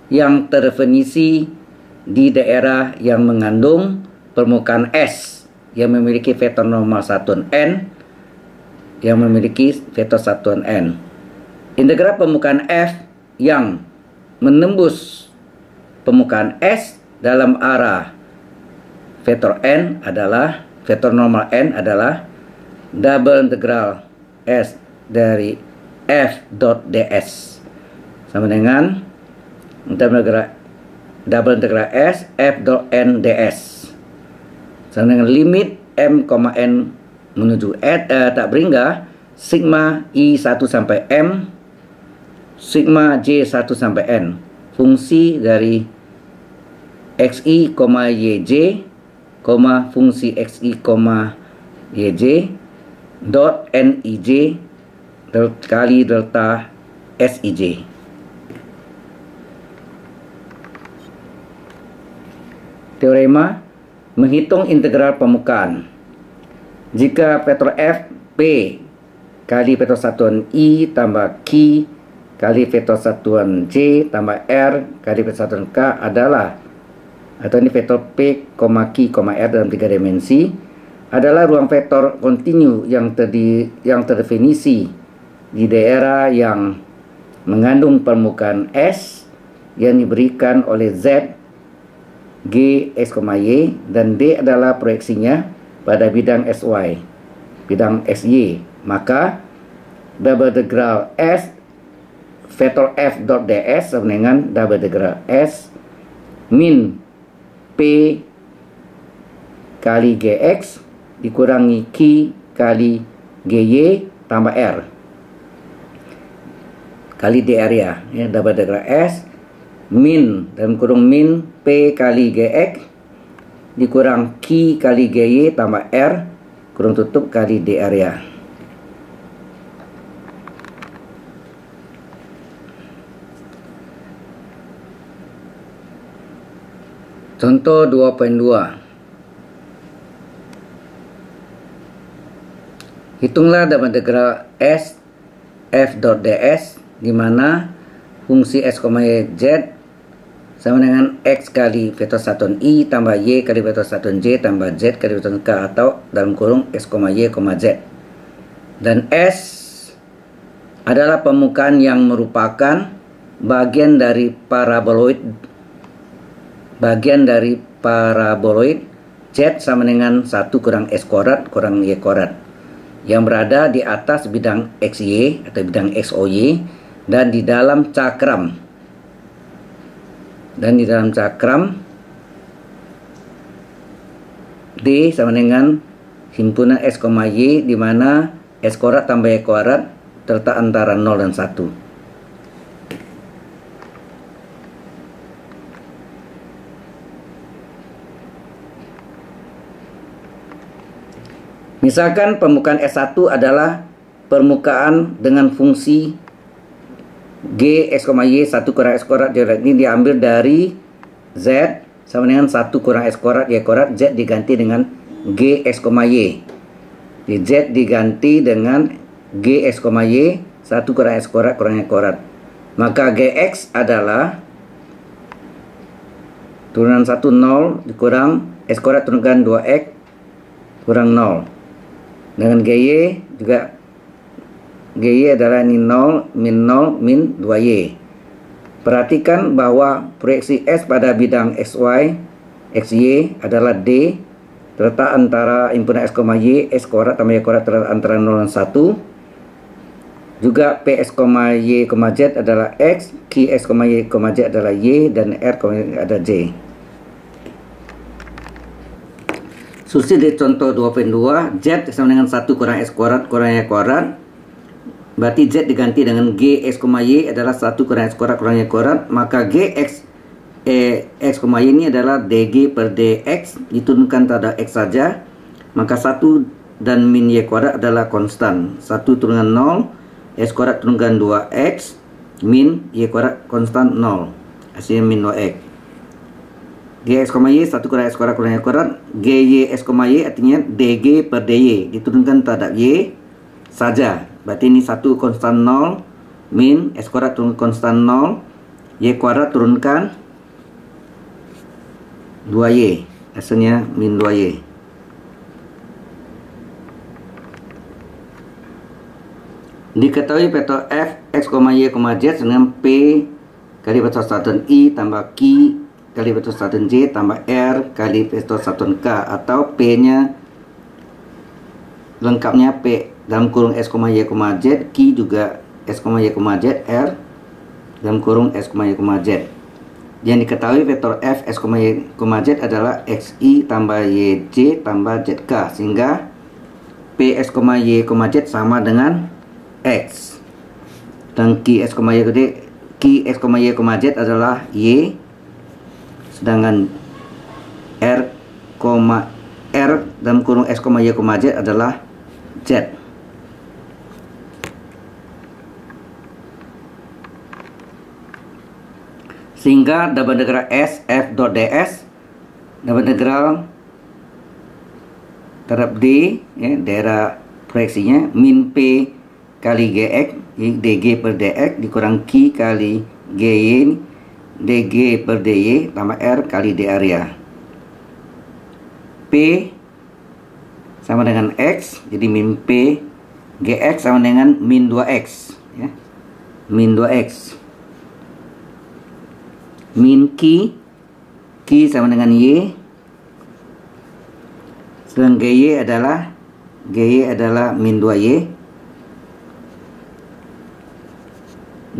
yang terdefinisi di daerah yang mengandung permukaan S yang memiliki vektor normal satuan n yang memiliki vektor satuan n. Integral permukaan f yang menembus permukaan S dalam arah vektor n adalah vektor normal n adalah double integral S dari f dot ds sama dengan double integral S f dot n ds sama dengan limit m, n menuju tak beringgah sigma i 1 sampai m sigma j 1 sampai n fungsi dari xi, yj, fungsi xi, yj dot nij kali delta sij. Teorema menghitung integral permukaan. Jika vektor f p kali vektor satuan i tambah q kali vektor satuan j tambah r kali vektor satuan k adalah, atau ini vektor p, q, r dalam 3 dimensi adalah ruang vektor kontinu yang terdefinisi di daerah yang mengandung permukaan S yang diberikan oleh Z, G, X, Y, dan D adalah proyeksinya pada bidang SY, bidang SY. Maka double integral S vektor f dot ds sama dengan double integral S min P kali Gx dikurangi Q kali Gy tambah R kali d area ya, double integral S min dalam kurung min P kali Gx dikurang Q kali Gy tambah R kurung tutup kali d area. Contoh 2.2. Hitunglah double integral S f dot ds di mana fungsi x, y, z sama dengan x kali vektor satuan i tambah y kali vektor satuan j tambah z kali vektor k atau dalam kurung x, y, z. Dan S adalah permukaan yang merupakan bagian dari paraboloid Z sama dengan 1 kurang S kuadrat kurang Y kuadrat yang berada di atas bidang XY atau bidang XOY dan di dalam cakram D sama dengan himpunan X, Y di mana S kuadrat tambah Y kuadrat terletak antara 0 dan 1. Misalkan permukaan S1 adalah permukaan dengan fungsi G, X, Y, 1 kurang X kuadrat, ini diambil dari Z sama dengan 1 kurang X kuadrat, Y kuadrat, Z diganti dengan G, X, Y. Di Z diganti dengan G, X, Y, 1 kurang X kuadrat, kurang Y kuadrat. Maka Gx adalah turunan 1, 0, dikurang X kuadrat turunkan 2X, kurang 0. Dengan Gy juga Gy adalah ini 0 min 2y. Perhatikan bahwa proyeksi S pada bidang XY, XY adalah D terletak antara himpunan X, Y, S kuadrat tambah Y kuadrat terletak antara 0 dan 1. Juga P, X, Y, Z adalah X, Q, X, Y, Z adalah Y, dan R, adalah J. Solusi dari contoh 2.2, Z sama dengan 1 kurang X kuadrat kurang Y kuadrat. Berarti Z diganti dengan G, X, Y adalah 1 kurang X kuadrat kurang Y kuadrat. Maka Gx, X, Y ini adalah dG per dx. Diturunkan terhadap X saja. Maka 1 dan min Y kuadrat adalah konstan. 1 turunkan 0, X kuadrat turunkan 2X, min Y kuadrat konstan 0. Hasilnya min 2X. Gx, Y 1 kurang X kuadrat kurang Y kuadrat. GY X, Y artinya DG per DY diturunkan terhadap Y saja. Berarti ini satu konstan 0, min X kuadrat turun konstan 0, Y kuadrat turunkan 2Y, hasilnya min 2Y. Diketahui vektor F X, Y, Z dengan P kali vektor satuan I tambah Q kali vektor satuan J tambah R kali vektor satuan K, atau P-nya lengkapnya P dalam kurung X, Y, Z, Q juga X, Y, Z, R dalam kurung X, Y, Z. Yang diketahui vektor F X, Y, Z adalah XI tambah YJ tambah ZK, sehingga P X, Y, Z sama dengan X, dan Q X, Y, Z adalah Y, sedangkan R, dalam kurung X, Y, Z adalah Z. Sehingga dapat integral S F dot ds dapat integral terhadap D, ya, daerah proyeksinya, min P kali Gx dg per dx dikurang Q kali gy dg per dy tambah R kali d area. P sama dengan X, jadi min P Gx sama dengan min 2X, ya. Min 2X. Min Q sama dengan Y, sedangkan gy adalah min 2Y,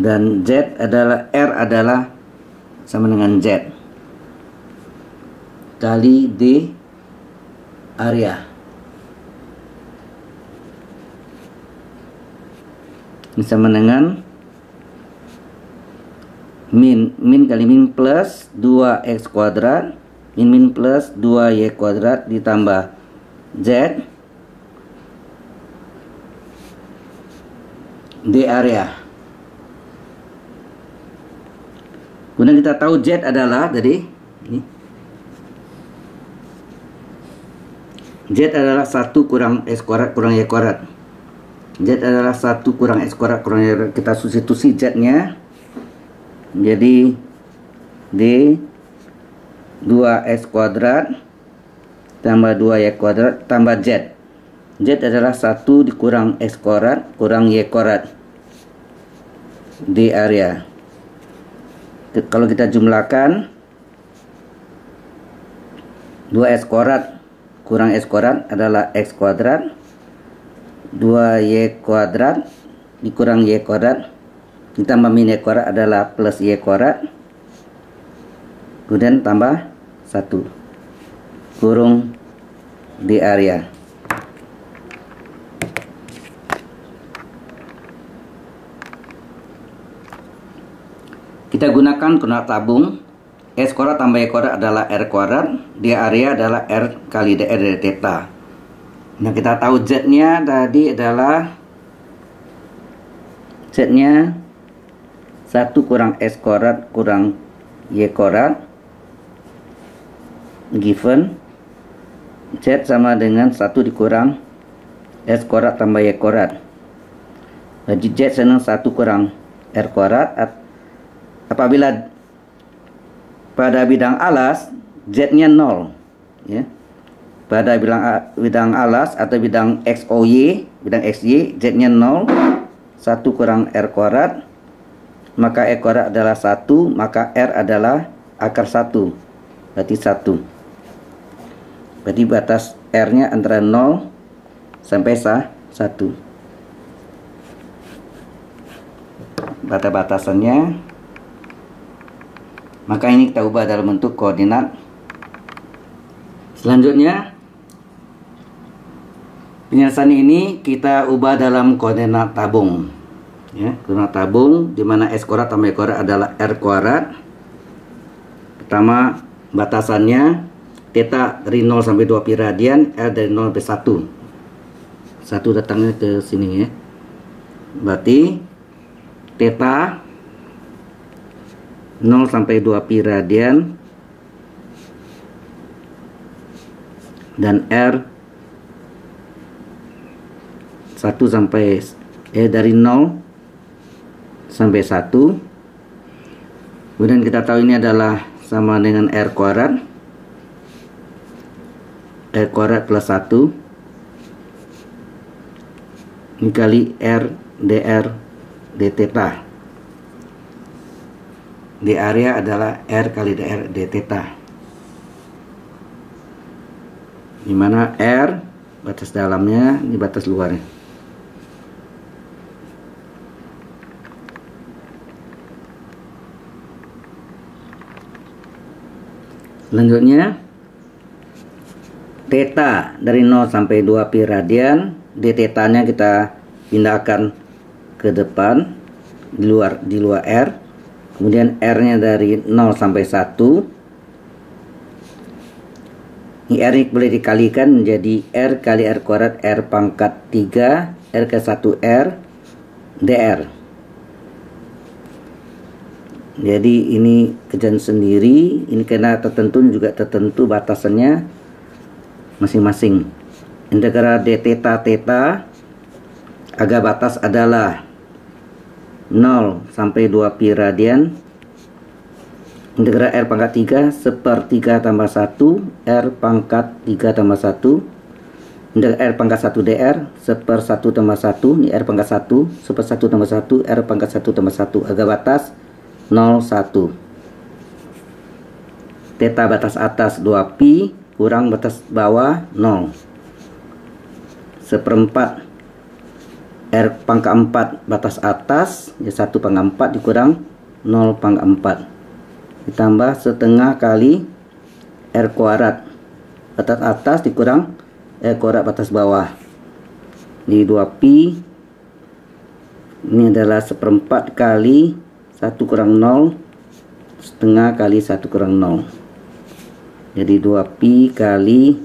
dan Z adalah R adalah sama dengan Z kali D area. Ini sama dengan min kali min plus 2x kuadrat min plus 2y kuadrat ditambah Z D area. Kemudian kita tahu Z adalah tadi ini, Z adalah 1 kurang X kuadrat kurang Y kuadrat. Z adalah 1 kurang X kuadrat kurang Y kuadrat. Kita substitusi Z nya jadi D 2X kuadrat tambah 2Y kuadrat tambah Z. Z adalah 1 dikurang X kuadrat kurang Y kuadrat D area. Kalau kita jumlahkan 2x kuadrat kurang x kuadrat adalah x kuadrat, 2y kuadrat dikurang y kuadrat ditambah min y kuadrat adalah plus y kuadrat, kemudian tambah 1 kurung di area. Kita gunakan koordinat tabung. S kuadrat tambah Y kuadrat adalah R kuadrat. Di area adalah R kali dr dari theta. Nah, kita tahu Z nya tadi adalah Z nya 1 kurang S kuadrat kurang Y kuadrat, given Z sama dengan 1 dikurang S kuadrat tambah Y kuadrat. Jadi Z senang 1 kurang R kuadrat. Apabila pada bidang alas Z-nya 0, ya. Pada bidang alas atau bidang XOY, bidang XY, Z-nya 0, 1 kurang R kuadrat, maka E kuadrat adalah 1, maka R adalah akar 1, berarti 1. Berarti batas R-nya antara 0 sampai 1. Batasannya. Maka ini kita ubah dalam bentuk koordinat. Selanjutnya, penyelesaian ini kita ubah dalam koordinat tabung. Ya, koordinat tabung di mana S kuadrat tambah Y kuadrat adalah R kuadrat. Pertama, batasannya theta dari 0 sampai 2 pi radian, R dari 0 sampai 1. 1 datangnya ke sini, ya. Berarti theta 0 sampai 2 pi radian dan R 1 sampai dari 0 sampai 1. Kemudian kita tahu ini adalah sama dengan R kuadrat. R kuadrat plus 1 ini kali R dr d theta. Di area adalah R kali dr d theta, dimana R batas dalamnya, ini batas luarnya. Selanjutnya theta dari 0 sampai 2 pi radian, d theta nya kita pindahkan ke depan di luar R. Kemudian R nya dari 0 sampai 1. Ini R ini boleh dikalikan menjadi R kali R kuadrat R pangkat 3 R ke 1 R dr. Jadi ini kerjaan sendiri, ini karena tertentu juga tertentu batasannya masing-masing. Integral d theta theta agak batas adalah 0 sampai 2 pi radian. Integral R pangkat 3 1/3 tambah 1 R pangkat 3 tambah 1. Integral R pangkat 1 dr 1/1 tambah 1. Ini R pangkat 1 1/1 tambah 1 R pangkat 1 tambah 1. Agak batas 0 1. Theta batas atas 2 pi kurang batas bawah 0. 1/4 R pangkat 4 batas atas ya 1 pangkat 4 dikurang 0 pangkat 4 ditambah setengah kali R kuadrat batas atas dikurang R kuadrat batas bawah. Di 2 pi ini adalah 1/4 kali 1 kurang 0 setengah kali 1 kurang 0. Jadi 2 pi kali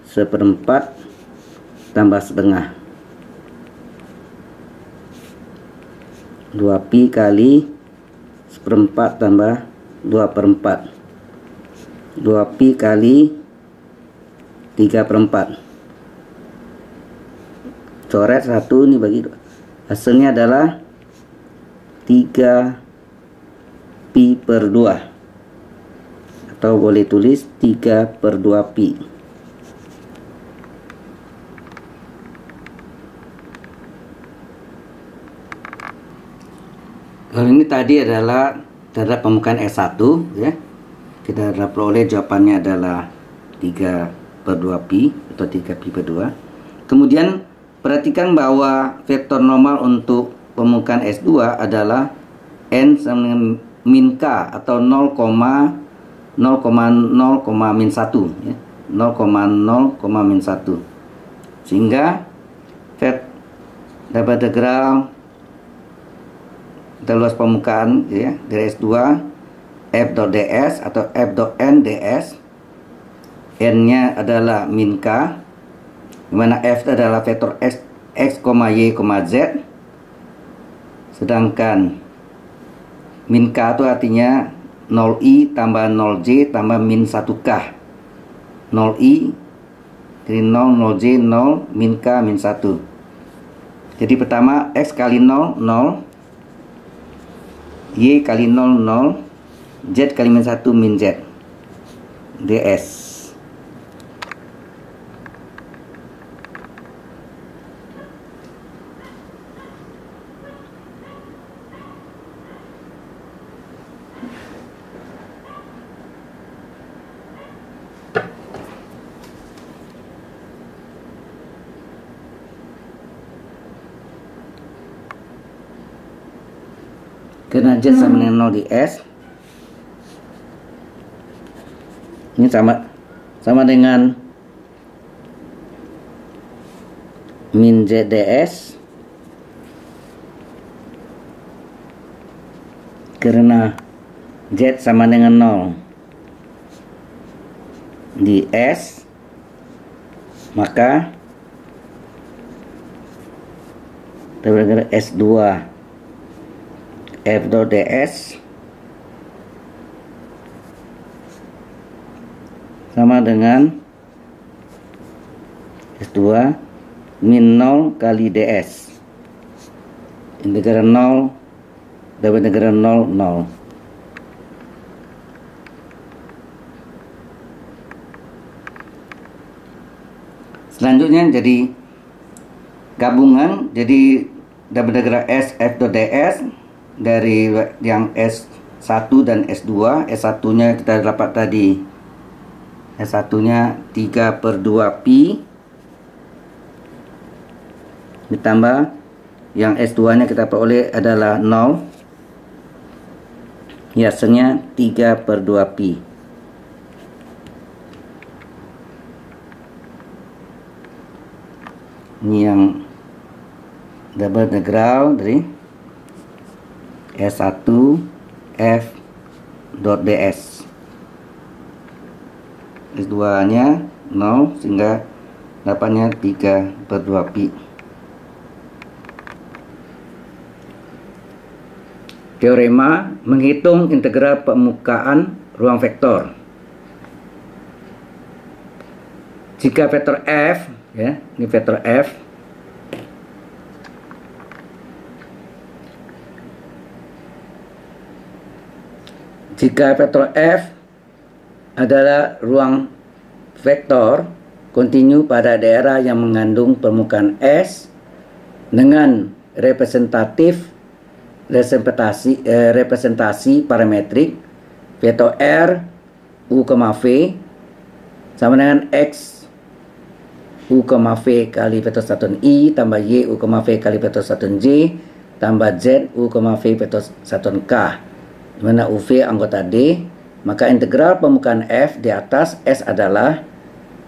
1/4 tambah setengah. 2 pi kali 1/4 tambah 2/4. 2 pi kali 3/4. Coret 1 ini bagi 2. Hasilnya adalah 3 pi per 2. Atau boleh tulis 3/2 pi. Kalau ini tadi adalah terhadap pembukaan S1 ya. Kita dapat peroleh jawabannya adalah 3/2 pi atau 3 pi per 2. Kemudian perhatikan bahwa vektor normal untuk pembukaan S2 adalah n sama dengan min k atau 0,0,1 ya. 0,0,1. Sehingga dapat integral kita luas permukaan ya, dari S2 f dot ds atau f dot n ds. N nya adalah min k, dimana f adalah vektor x, y, z. Sedangkan min k itu artinya 0i tambah 0j tambah min 1k. 0i jadi 0, 0j 0, min k min 1. Jadi pertama x kali 0 0, y kali 0 0, z kali min 1 min z ds. Karena z sama dengan 0 di S, ini sama dengan min z ds. Karena z sama dengan 0 di S, maka kita S2 f dot ds sama dengan S2 min 0 kali ds. Integral 0 dapat integral 0, 0. Selanjutnya jadi gabungan, jadi dapat integral S f dot ds dari yang S1 dan S2. S1 nya kita dapat tadi, S1 nya 3/2 pi ditambah yang S2 nya kita peroleh adalah 0, hiasannya 3/2 pi. Ini yang double integral dari S1 f dot ds. S2 nya 0 sehingga dapatnya 3/2 pi. Teorema menghitung integral permukaan ruang vektor. Jika vektor f, ya, ini vektor f, jika vektor f adalah ruang vektor kontinu pada daerah yang mengandung permukaan S dengan representasi parametrik vektor R U, V sama dengan X U, V kali vektor satuan I tambah Y U, V kali vektor satuan J tambah Z U, V vektor satuan K, di mana UV anggota D. Maka integral permukaan F di atas S adalah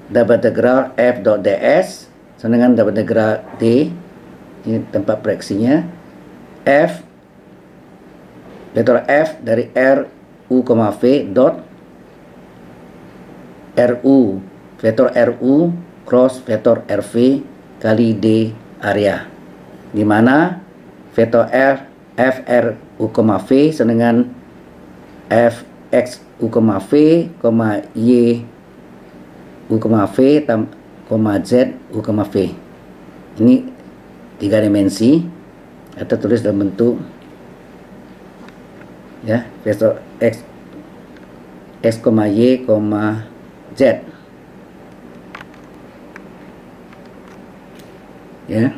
dapat integral F dot ds sama dengan dapat integral D, ini tempat proyeksinya, F vektor F dari R U, V dot RU vektor RU cross vektor RV kali D area, di mana vektor FR U, V sama dengan F X U, V, Y U, V, Z U, V. Ini 3 dimensi, atau tulis dalam bentuk, ya, vektor X, Y, Z, ya.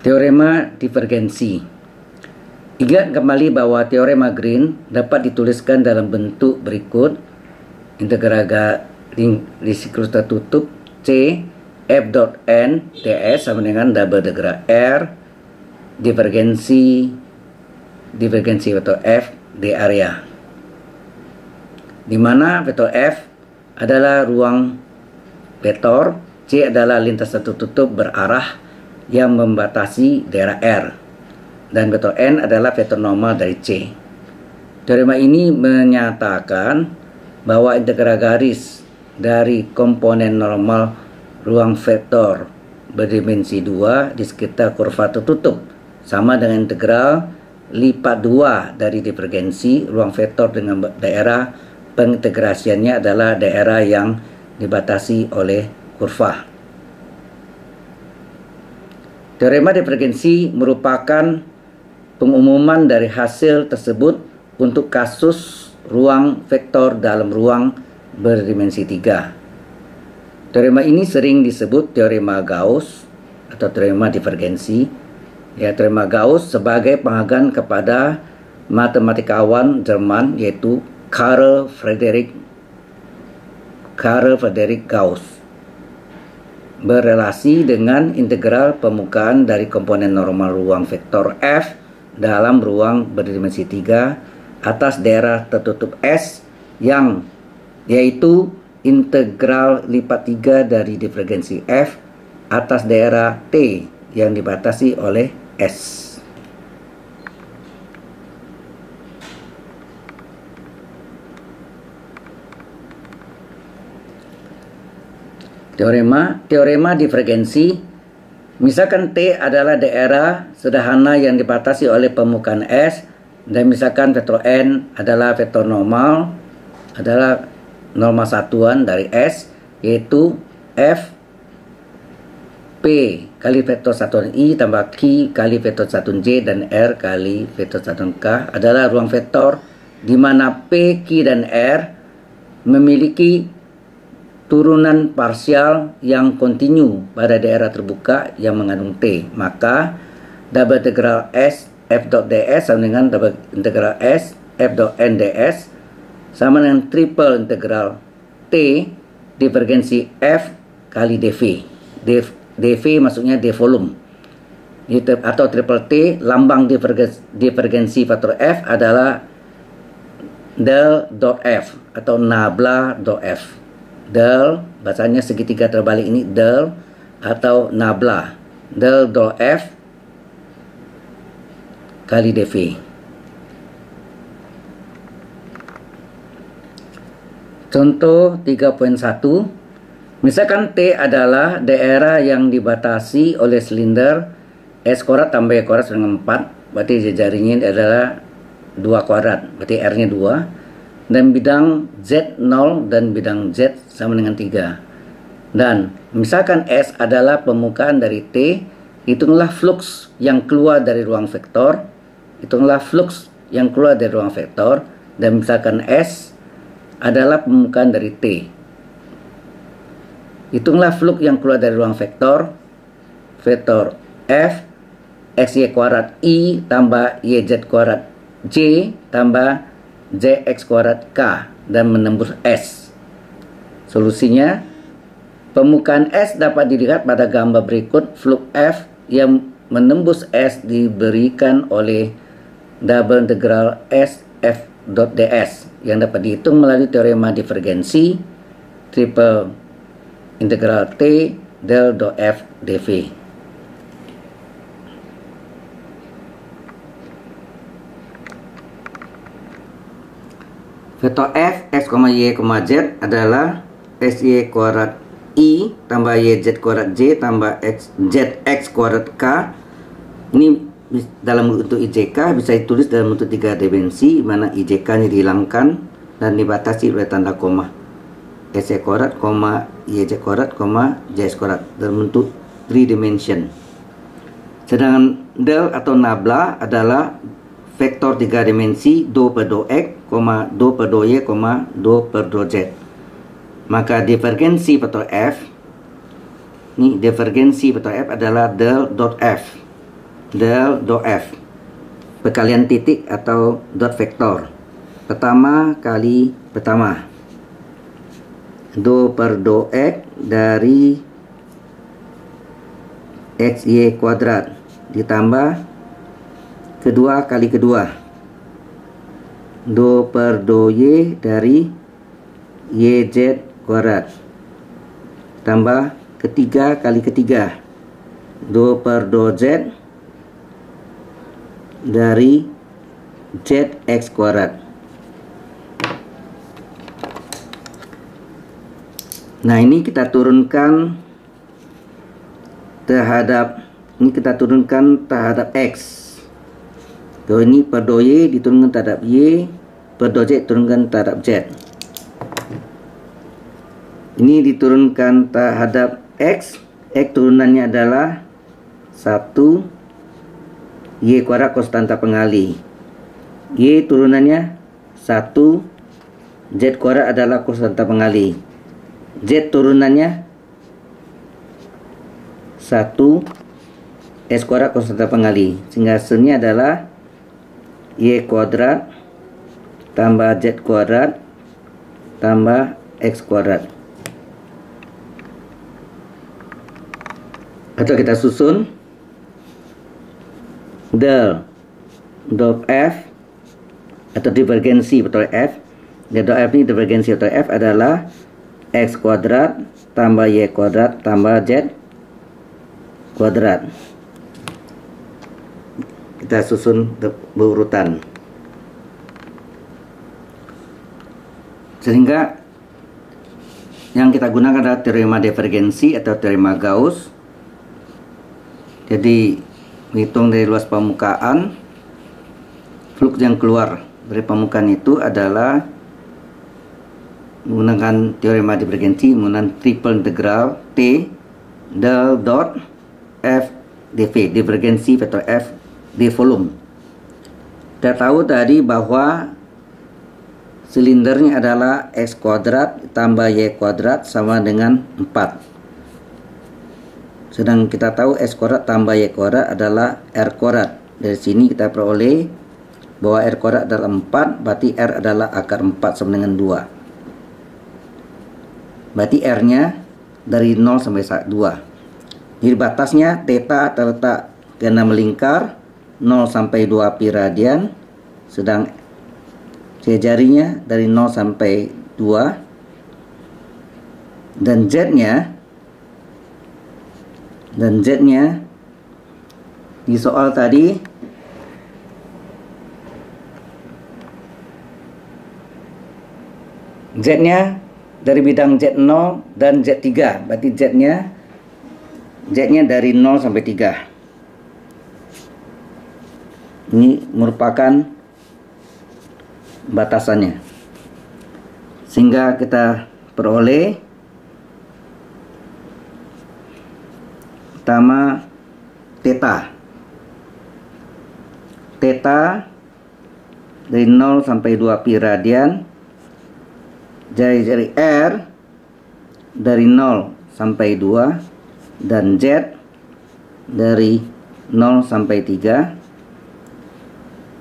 Teorema divergensi. Ingat kembali bahwa teorema Green dapat dituliskan dalam bentuk berikut: integral di siklus tertutup C F dot N ds sama dengan double integral R divergensi vektor F di area, di mana vektor F adalah ruang vektor, C adalah lintas tertutup berarah yang membatasi daerah R, dan vektor N adalah vektor normal dari C. Teorema ini menyatakan bahwa integral garis dari komponen normal ruang vektor berdimensi 2 di sekitar kurva tertutup sama dengan integral lipat 2 dari divergensi ruang vektor dengan daerah pengintegrasiannya adalah daerah yang dibatasi oleh kurva. Teorema divergensi merupakan pengumuman dari hasil tersebut untuk kasus ruang vektor dalam ruang berdimensi 3. Teorema ini sering disebut teorema Gauss atau teorema divergensi. Ya, teorema Gauss sebagai penghargaan kepada matematikawan Jerman yaitu Carl Friedrich Gauss, berelasi dengan integral permukaan dari komponen normal ruang vektor F dalam ruang berdimensi 3 atas daerah tertutup S yang yaitu integral lipat 3 dari divergensi F atas daerah T yang dibatasi oleh S. Teorema divergensi. Misalkan T adalah daerah sederhana yang dibatasi oleh permukaan S Dan misalkan vektor n adalah vektor normal, adalah normal satuan dari S, yaitu F P kali vektor satuan I tambah Q kali vektor satuan J dan R kali vektor satuan K adalah ruang vektor di mana P, Q, dan R memiliki turunan parsial yang kontinu pada daerah terbuka yang mengandung T. Maka double integral S F dot ds sama dengan double integral S F dot n ds sama dengan triple integral T divergensi F kali dV. dV maksudnya d volume atau triple T. Lambang divergensi faktor F adalah del dot F atau nabla dot F. Del bahasanya segitiga terbalik ini del atau nabla, del dot F kali dV. Contoh 3.1, misalkan T adalah daerah yang dibatasi oleh silinder S kuadrat tambah Y kuadrat dengan 4, berarti jarinya adalah 2 kuadrat, berarti R-nya 2, dan bidang Z 0 dan bidang Z sama dengan 3. Dan misalkan S adalah permukaan dari T, hitunglah flux yang keluar dari ruang vektor, dan misalkan S adalah permukaan dari T. Hitunglah flux yang keluar dari ruang vektor F XY kuadrat I tambah YZ kuadrat J tambah JX kuadrat K dan menembus S. Solusinya, permukaan S dapat dilihat pada gambar berikut. Flux F yang menembus S diberikan oleh double integral S F dot ds yang dapat dihitung melalui teorema divergensi triple integral T del dot F dV. Vektor F X, Y, Z adalah SY kuadrat I tambah YZ kuadrat J tambah ZX kuadrat K. Ini dalam bentuk IJK bisa ditulis dalam bentuk 3 dimensi, mana IJK-nya dihilangkan dan dibatasi oleh tanda koma. SY kuadrat, YZ kuadrat, JX kuadrat dalam bentuk 3 dimension. Sedangkan del atau nabla adalah vektor 3 dimensi do per do X, do per do Y, do per do Z. Maka divergensi vektor F, ini divergensi vektor F adalah del dot F. Del dot F perkalian titik atau dot vektor pertama kali pertama, do per do X dari XY kuadrat ditambah kedua kali kedua, do per do Y dari YZ kuadrat tambah ketiga kali ketiga, do per do Z dari ZX kuadrat. Nah, ini kita turunkan terhadap X. Do ini per do Y diturunkan terhadap Y, per do Z diturunkan terhadap Z. Ini diturunkan terhadap X. X turunannya adalah 1 Y kuadrat konstanta pengali. Y turunannya 1, Z kuadrat adalah konstanta pengali. Z turunannya 1, S kuadrat konstanta pengali. Sehingga hasilnya adalah Y kuadrat tambah Z kuadrat tambah X kuadrat. Atau kita susun del dot F atau divergensi vektor F. Del dot F ini divergensi vektor F adalah X kuadrat tambah Y kuadrat tambah Z kuadrat. Kita susun berurutan sehingga yang kita gunakan adalah teorema divergensi atau teorema Gauss. Jadi menghitung dari luas permukaan flux yang keluar dari permukaan itu adalah menggunakan teorema divergensi, menggunakan triple integral T del dot F dV, divergensi vektor F di volume. Kita tahu tadi bahwa silindernya adalah X kuadrat tambah Y kuadrat sama dengan 4. Sedang kita tahu X kuadrat tambah Y kuadrat adalah R kuadrat. Dari sini kita peroleh bahwa R kuadrat adalah 4, berarti R adalah akar 4 sama dengan 2. Berarti R-nya dari 0 sampai 2. Jadi batasnya theta terletak karena melingkar 0 sampai 2 pi radian, sedang jarinya dari 0 sampai 2, dan Z-nya di soal tadi Z-nya dari bidang Z0 dan Z3, berarti Z-nya dari 0 sampai 3. Ini merupakan batasannya, sehingga kita peroleh pertama theta dari 0 sampai 2 pi radian, jari R dari 0 sampai 2, dan Z dari 0 sampai 3.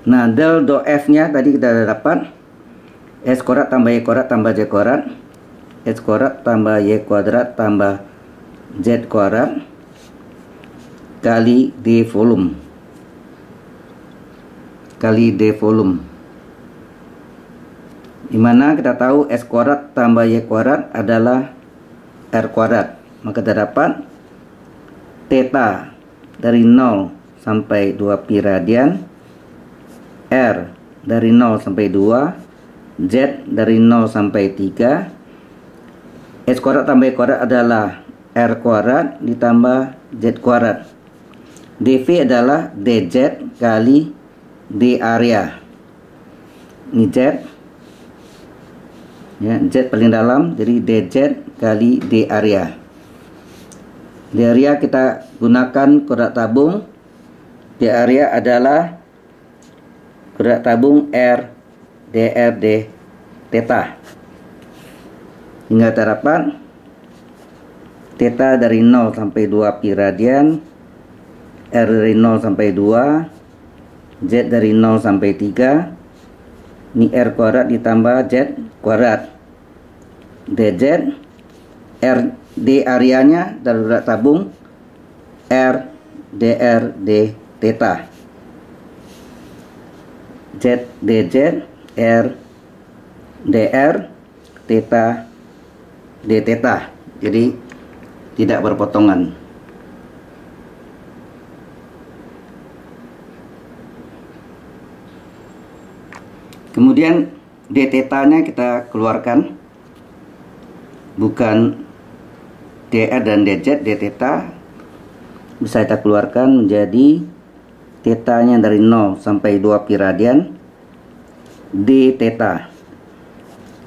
Nah, del do F-nya tadi kita dapat S kuadrat tambah Y kuadrat tambah Z kuadrat, S kuadrat tambah Y kuadrat tambah Z kuadrat kali D volume, dimana kita tahu S kuadrat tambah Y kuadrat adalah R kuadrat. Maka kita dapat theta dari 0 sampai 2 pi radian, R dari 0 sampai 2, Z dari 0 sampai 3. S kuadrat tambah Y kuadrat adalah R kuadrat ditambah Z kuadrat. dV adalah dz kali d area. Ini Z, ya, Z paling dalam, jadi dz kali d area. D area kita gunakan kuadrat tabung. D area adalah kuadrat tabung R dr d theta. Hingga terdapat theta dari 0 sampai 2 pi radian, R dari 0 sampai 2, Z dari 0 sampai 3. Ini R kuadrat ditambah Z kuadrat dz, R d areanya dari kuadrat tabung R dr d theta, Z dz R dr theta d theta. Jadi tidak berpotongan. Kemudian d theta-nya kita keluarkan, bukan dr dan dz. D theta bisa kita keluarkan menjadi theta-nya dari 0 sampai 2 pi radian, d theta,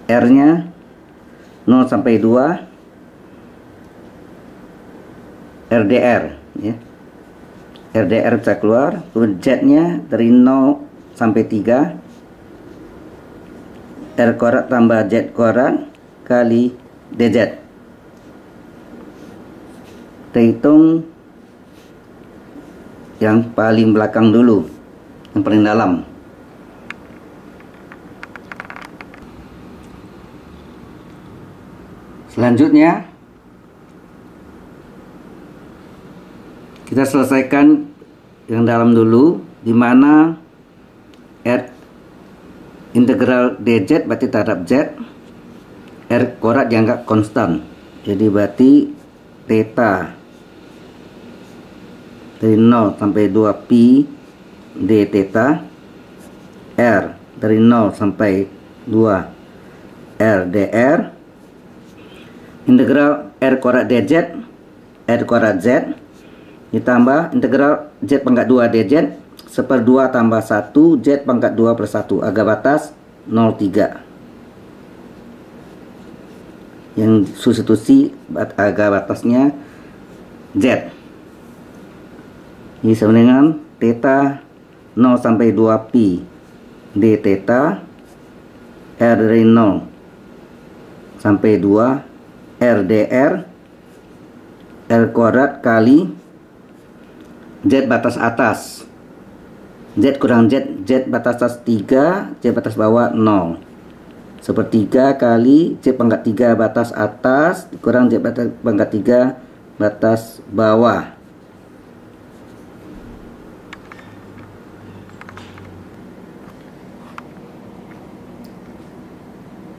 R-nya 0 sampai 2, RDR, ya. RDR bisa keluar. Kemudian Z-nya dari 0 sampai 3, R kuadrat tambah Z kuadrat kali dz. Kita hitung yang paling belakang dulu, yang paling dalam. Selanjutnya kita selesaikan yang dalam dulu, di mana R integral dz berarti terhadap Z, R kuadrat dianggap konstan. Jadi berarti theta dari 0 sampai 2 pi d theta, R dari 0 sampai 2 R dr, integral R kuadrat dz, R kuadrat Z, ditambah integral Z pangkat 2 dz 1/2 tambah 1 Z pangkat 2 per 1 agak batas 0,3. Yang substitusi agak batasnya Z. Ini sama dengan theta 0 sampai 2 pi d theta R dari 0 sampai 2 R dr R kuadrat kali Z batas atas, Z kurang Z batas atas 3, Z batas bawah 0. 1/3 kali Z pangkat 3 batas atas kurang Z pangkat 3 batas bawah.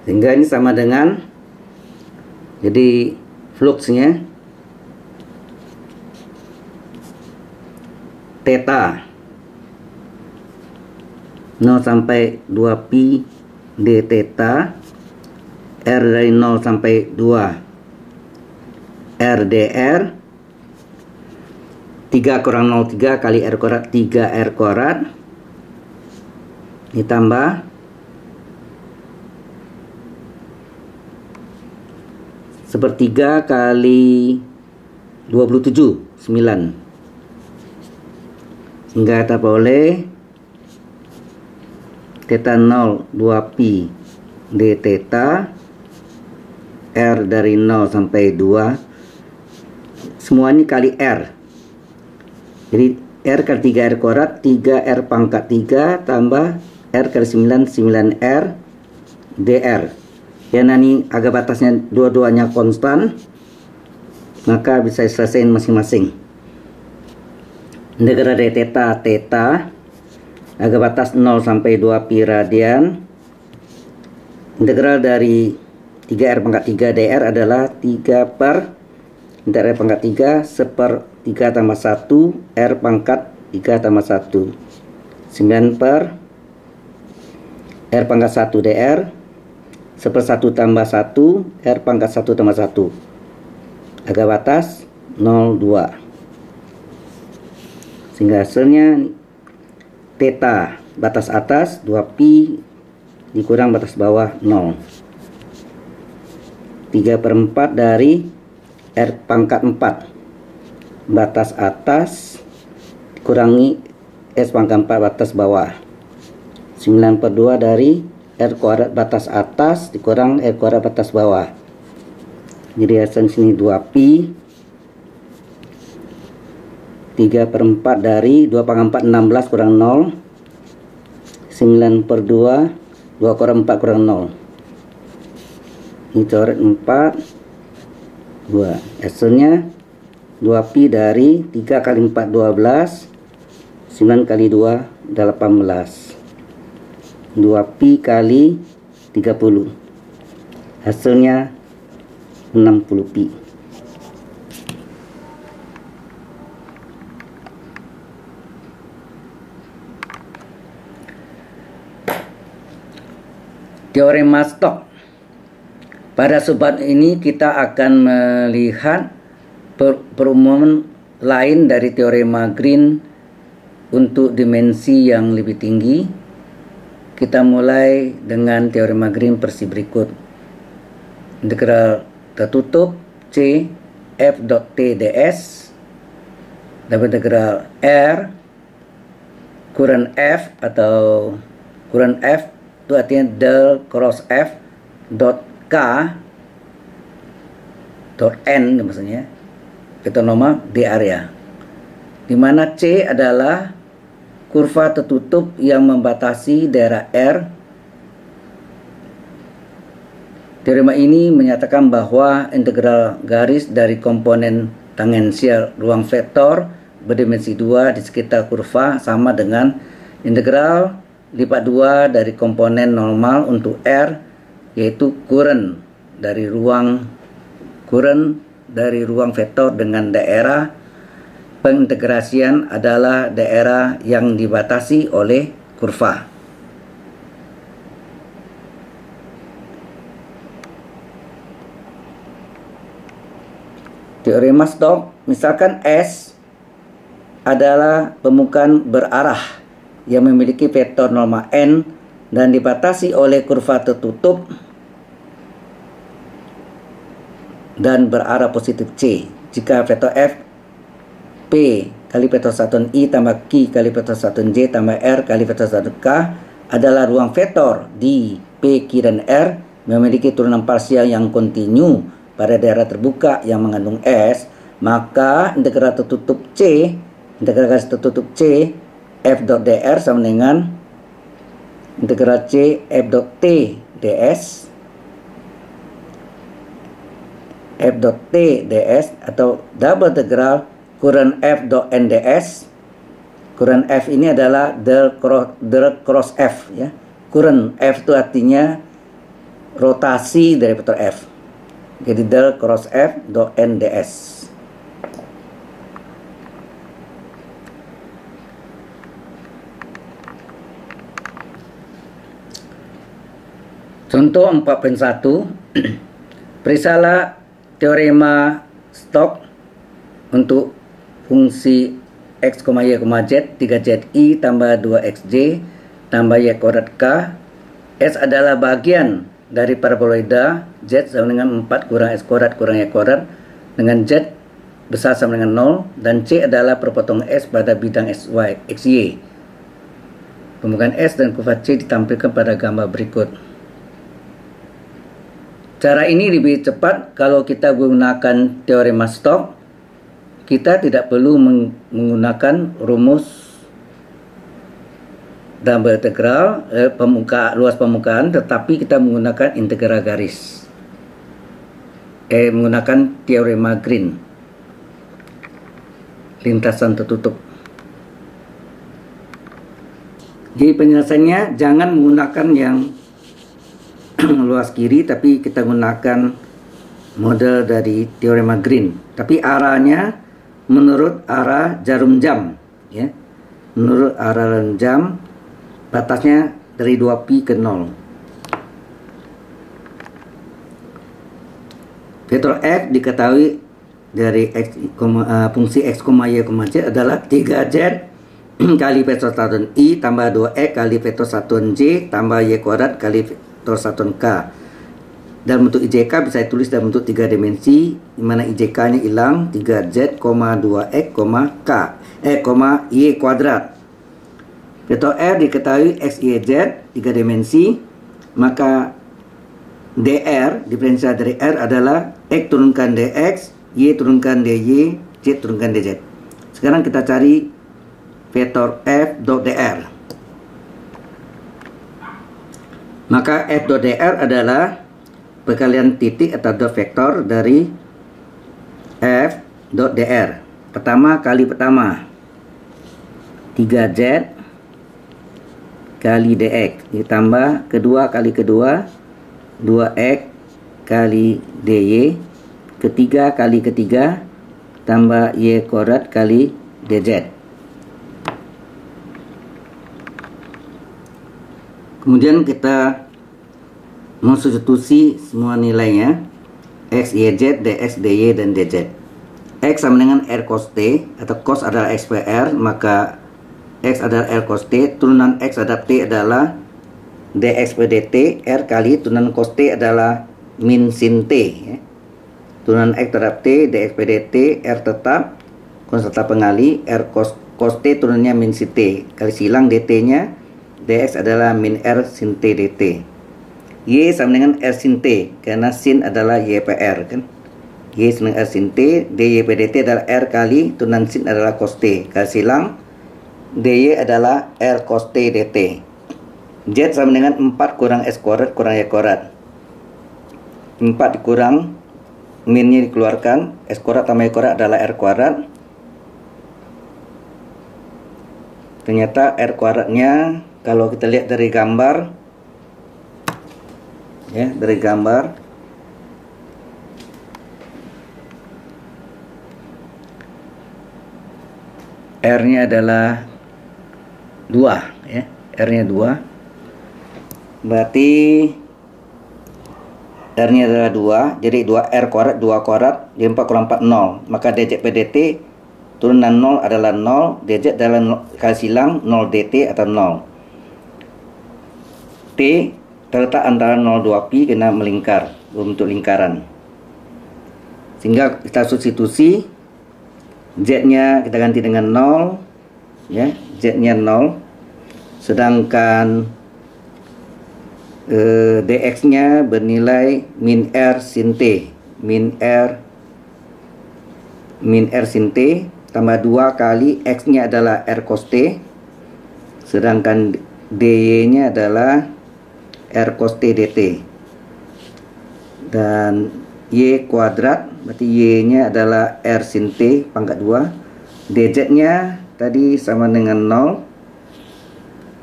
Sehingga ini sama dengan, jadi fluxnya theta 0 sampai 2 pi d theta R dari 0 sampai 2 R dr 3 kurang 0,3 kali R kuadrat 3 R kuadrat ditambah 1/3 kali 27 9. Sehingga kita boleh theta 0 2 pi d theta R dari 0 sampai 2 semua ini kali R. Jadi R kali 3 R kuadrat 3 R pangkat 3 tambah R kali 9 9 R dr. Ya, ini agak batasnya dua-duanya konstan, maka bisa selesaiin masing-masing. Integral dari theta agak batas 0 sampai 2 pi radian. Integral dari 3R pangkat 3 dr adalah 3 per integral R pangkat 3 1/3 tambah 1 R pangkat 3 tambah 1 9 per R pangkat 1 dr 1/1 tambah 1 R pangkat 1 tambah 1 agak batas 0,2. Sehingga hasilnya theta batas atas 2 pi dikurang batas bawah 0. 3/4 dari R pangkat 4 batas atas kurangi S pangkat 4 batas bawah. 9/2 dari R kuadrat batas atas dikurang R kuadrat batas bawah. Jadi hasil sini 2 pi 3/4 dari 2/4 16 kurang 0 9/2 2 kurang 4 kurang 0. Ini coret 4 2. Hasilnya 2 pi dari 3 kali 4 12 9 kali 2 18 2 pi kali 30 hasilnya 60 pi. Teorema Stokes. Pada subbab ini kita akan melihat perumpamaan lain dari teorema Green untuk dimensi yang lebih tinggi. Kita mulai dengan teorema Green versi berikut. Integral tertutup C F dot T ds dapat integral R kurang F atau kurang F itu artinya del cross F dot K dot N maksudnya vektor normal di area, di mana C adalah kurva tertutup yang membatasi daerah R. Teorema ini menyatakan bahwa integral garis dari komponen tangensial ruang vektor berdimensi 2 di sekitar kurva sama dengan integral lipat 2 dari komponen normal untuk R, yaitu kurun dari ruang vektor dengan daerah pengintegrasian adalah daerah yang dibatasi oleh kurva. Teorema Stokes, misalkan S adalah permukaan berarah yang memiliki vektor norma n dan dibatasi oleh kurva tertutup dan berarah positif C. Jika vektor F P kali vektor satuan I tambah Q kali vektor satuan J tambah R kali vektor satuan K adalah ruang vektor di P, Q, dan R memiliki turunan parsial yang kontinu pada daerah terbuka yang mengandung S, maka integral tertutup C, integral garis tertutup C F dot dr sama dengan integral C F dot T ds F dot T ds atau double integral current F dot n ds. Current F ini adalah del cross F, ya. Current F itu artinya rotasi dari vektor F. Jadi del cross F dot n ds. Contoh 4.1. Periksalah teorema Stokes untuk fungsi x, y, z 3zi tambah 2xj tambah y kuadrat k. S adalah bagian dari paraboloida z sama dengan 4 kurang x kuadrat kurang y kuadrat dengan z besar sama dengan 0, dan c adalah perpotong s pada bidang xy. Pembukaan s dan kurva c ditampilkan pada gambar berikut. Cara ini lebih cepat kalau kita menggunakan teorema Stokes. Kita tidak perlu menggunakan rumus double integral luas permukaan, tetapi kita menggunakan integral garis. Menggunakan teorema Green, lintasan tertutup. Jadi penyelesaiannya jangan menggunakan yang luas kiri, tapi kita gunakan model dari teorema Green. Tapi arahnya menurut arah jarum jam, ya. Menurut arah jarum jam, batasnya dari 2pi ke 0. Vektor F diketahui dari fungsi x, y, z adalah 3z kali vektor satuan I tambah 2x kali vektor satuan J tambah y kuadrat kali vektor satuan K. Dalam bentuk IJK bisa ditulis dalam bentuk 3 dimensi, di mana IJK-nya hilang 3z, 2x, k, y kuadrat. Vektor R diketahui x, y, z 3 dimensi, maka dr diferensial dari R adalah x turunkan dx, y turunkan dy, z turunkan dz. Sekarang kita cari vektor f dot dr. Maka f dot dr adalah perkalian titik atau dot vektor dari f dot dr. Pertama kali pertama 3z kali dx ditambah kedua kali kedua 2x kali dy, ketiga kali ketiga tambah y kuadrat kali dz. Kemudian kita mensubstitusi semua nilainya x, y, z, dx, dy, dan dz. X sama dengan r cos t, atau cos adalah x per r, maka x adalah r cos t, turunan x terhadap t adalah dx per dt, r kali turunan cos t adalah min sin t, ya. Turunan x terhadap t, dx per dt, r tetap konstanta pengali, r cos t turunannya min sin t, kali silang dt nya, dx adalah min r sin t dt. Y sama dengan R sin T, karena sin adalah Y per R, kan. Y sama dengan R sin T, dy per dt adalah R kali turunan sin adalah cos T, kali silang dy adalah R cos T dt. Z sama dengan 4 kurang S kuadrat kurang Y kuadrat. 4 dikurang, minnya dikeluarkan, S kuadrat tambah Y kuadrat adalah R kuadrat. Ternyata R kuadratnya, kalau kita lihat dari gambar, ya, dari gambar R-nya adalah 2, ya. R-nya 2. Berarti R-nya adalah 2, jadi 2R kuadrat 2 kuadrat, jadi 4 kurang 4 0. Maka dz per dt turunan 0 adalah 0, dz adalah kali silang 0 dt atau 0. T terletak antara 0 2pi kena melingkar, berbentuk lingkaran. Sehingga kita substitusi, z-nya kita ganti dengan 0, ya, z-nya 0, sedangkan dx-nya bernilai min r sin t, min r sin t tambah 2 kali x-nya adalah r cos t, sedangkan dy-nya adalah r cos t dt, dan y kuadrat berarti y-nya adalah r sin t pangkat 2, dz-nya tadi sama dengan 0,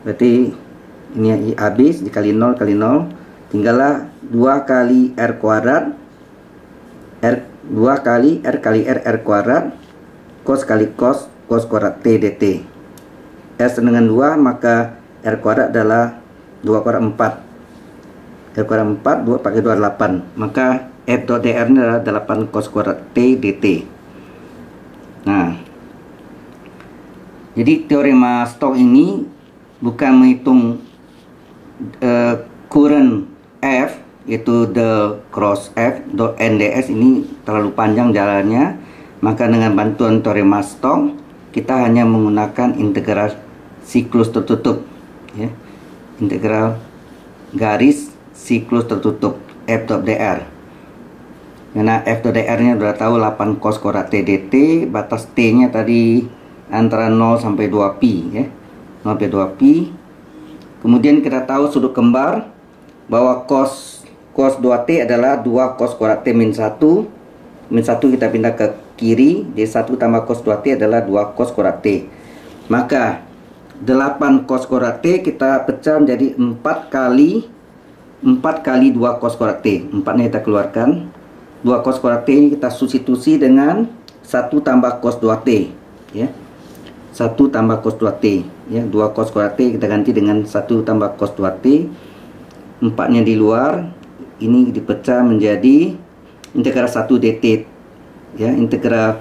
berarti ini habis dikali 0 kali 0, tinggallah 2 kali r kuadrat, r 2 kali r kuadrat, cos kali cos kuadrat t dt. S dengan 2, maka r kuadrat adalah 2 kuadrat 4, r kuadrat 4, 2 pakai 2 8, maka f dot dr nya adalah 8 cos kuadrat t dt. Nah, jadi teorema Stokes ini bukan menghitung current F, yaitu the cross F dot nds, ini terlalu panjang jalannya. Maka dengan bantuan teorema Stokes kita hanya menggunakan integral siklus tertutup, ya, integral garis siklus tertutup F dot dr. Karena F dot dr nya sudah tahu 8 cos kuadrat t dt, batas t nya tadi antara 0 sampai 2pi, ya, 0 sampai 2pi. Kemudian kita tahu sudut kembar bahwa cos 2t adalah 2 cos kuadrat t min 1. Min 1 kita pindah ke kiri, jadi 1 tambah cos 2t adalah 2 cos kuadrat t. Maka 8 cos kuadrat t kita pecah menjadi 4 kali 2 cos kuadrat t. 4-nya kita keluarkan. 2 cos kuadrat t ini kita substitusi dengan 1 tambah cos 2t, ya. 1 tambah cos 2t, ya, 2 cos kuadrat t kita ganti dengan 1 tambah cos 2t. 4-nya di luar, ini dipecah menjadi integral 1 dt, ya, integral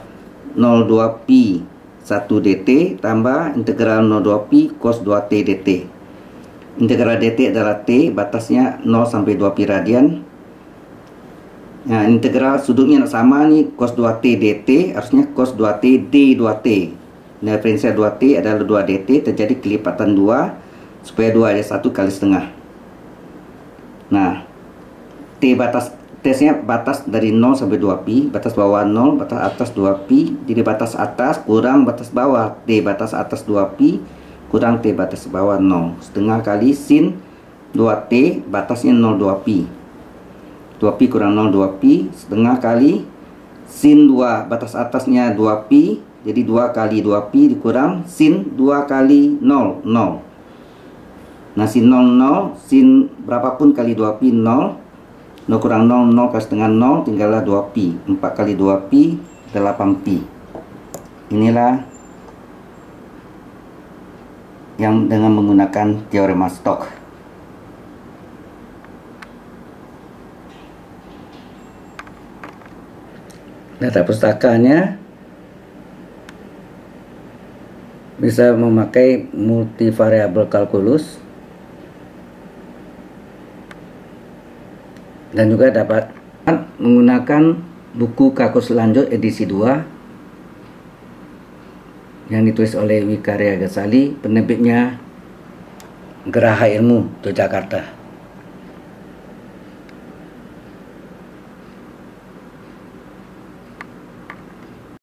02pi 1 dt tambah integral 02pi cos 2t dt. Integral dt adalah t, batasnya 0 sampai 2pi radian. Nah, integral sudutnya sama nih, cos 2t dt, harusnya cos 2t d 2t. Nah, diferensial 2t adalah 2 dt, terjadi kelipatan 2, supaya 2 ada 1 kali setengah. Nah, t tesnya batas dari 0 sampai 2pi, batas bawah 0, batas atas 2pi, jadi batas atas kurang batas bawah, t batas atas 2pi kurang t batas bawah 0, setengah kali sin 2t, batasnya 0 2pi, 2pi kurang 0 2pi, setengah kali sin 2, batas atasnya 2pi, jadi 2 kali 2pi dikurang sin 2 kali 0, 0. Nah, sin 0, 0, sin berapapun kali 2pi 0, 0 kurang 0, 0 kali setengah 0, tinggallah 2pi, 4 kali 2pi 8pi. Inilah yang dengan menggunakan teorema Stokes. Data pustakanya bisa memakai multivariable kalkulus dan juga dapat menggunakan buku Kalkulus Lanjut edisi 2 yang ditulis oleh Wikaria Ghazali, penerbitnya Geraha Ilmu Yogyakarta.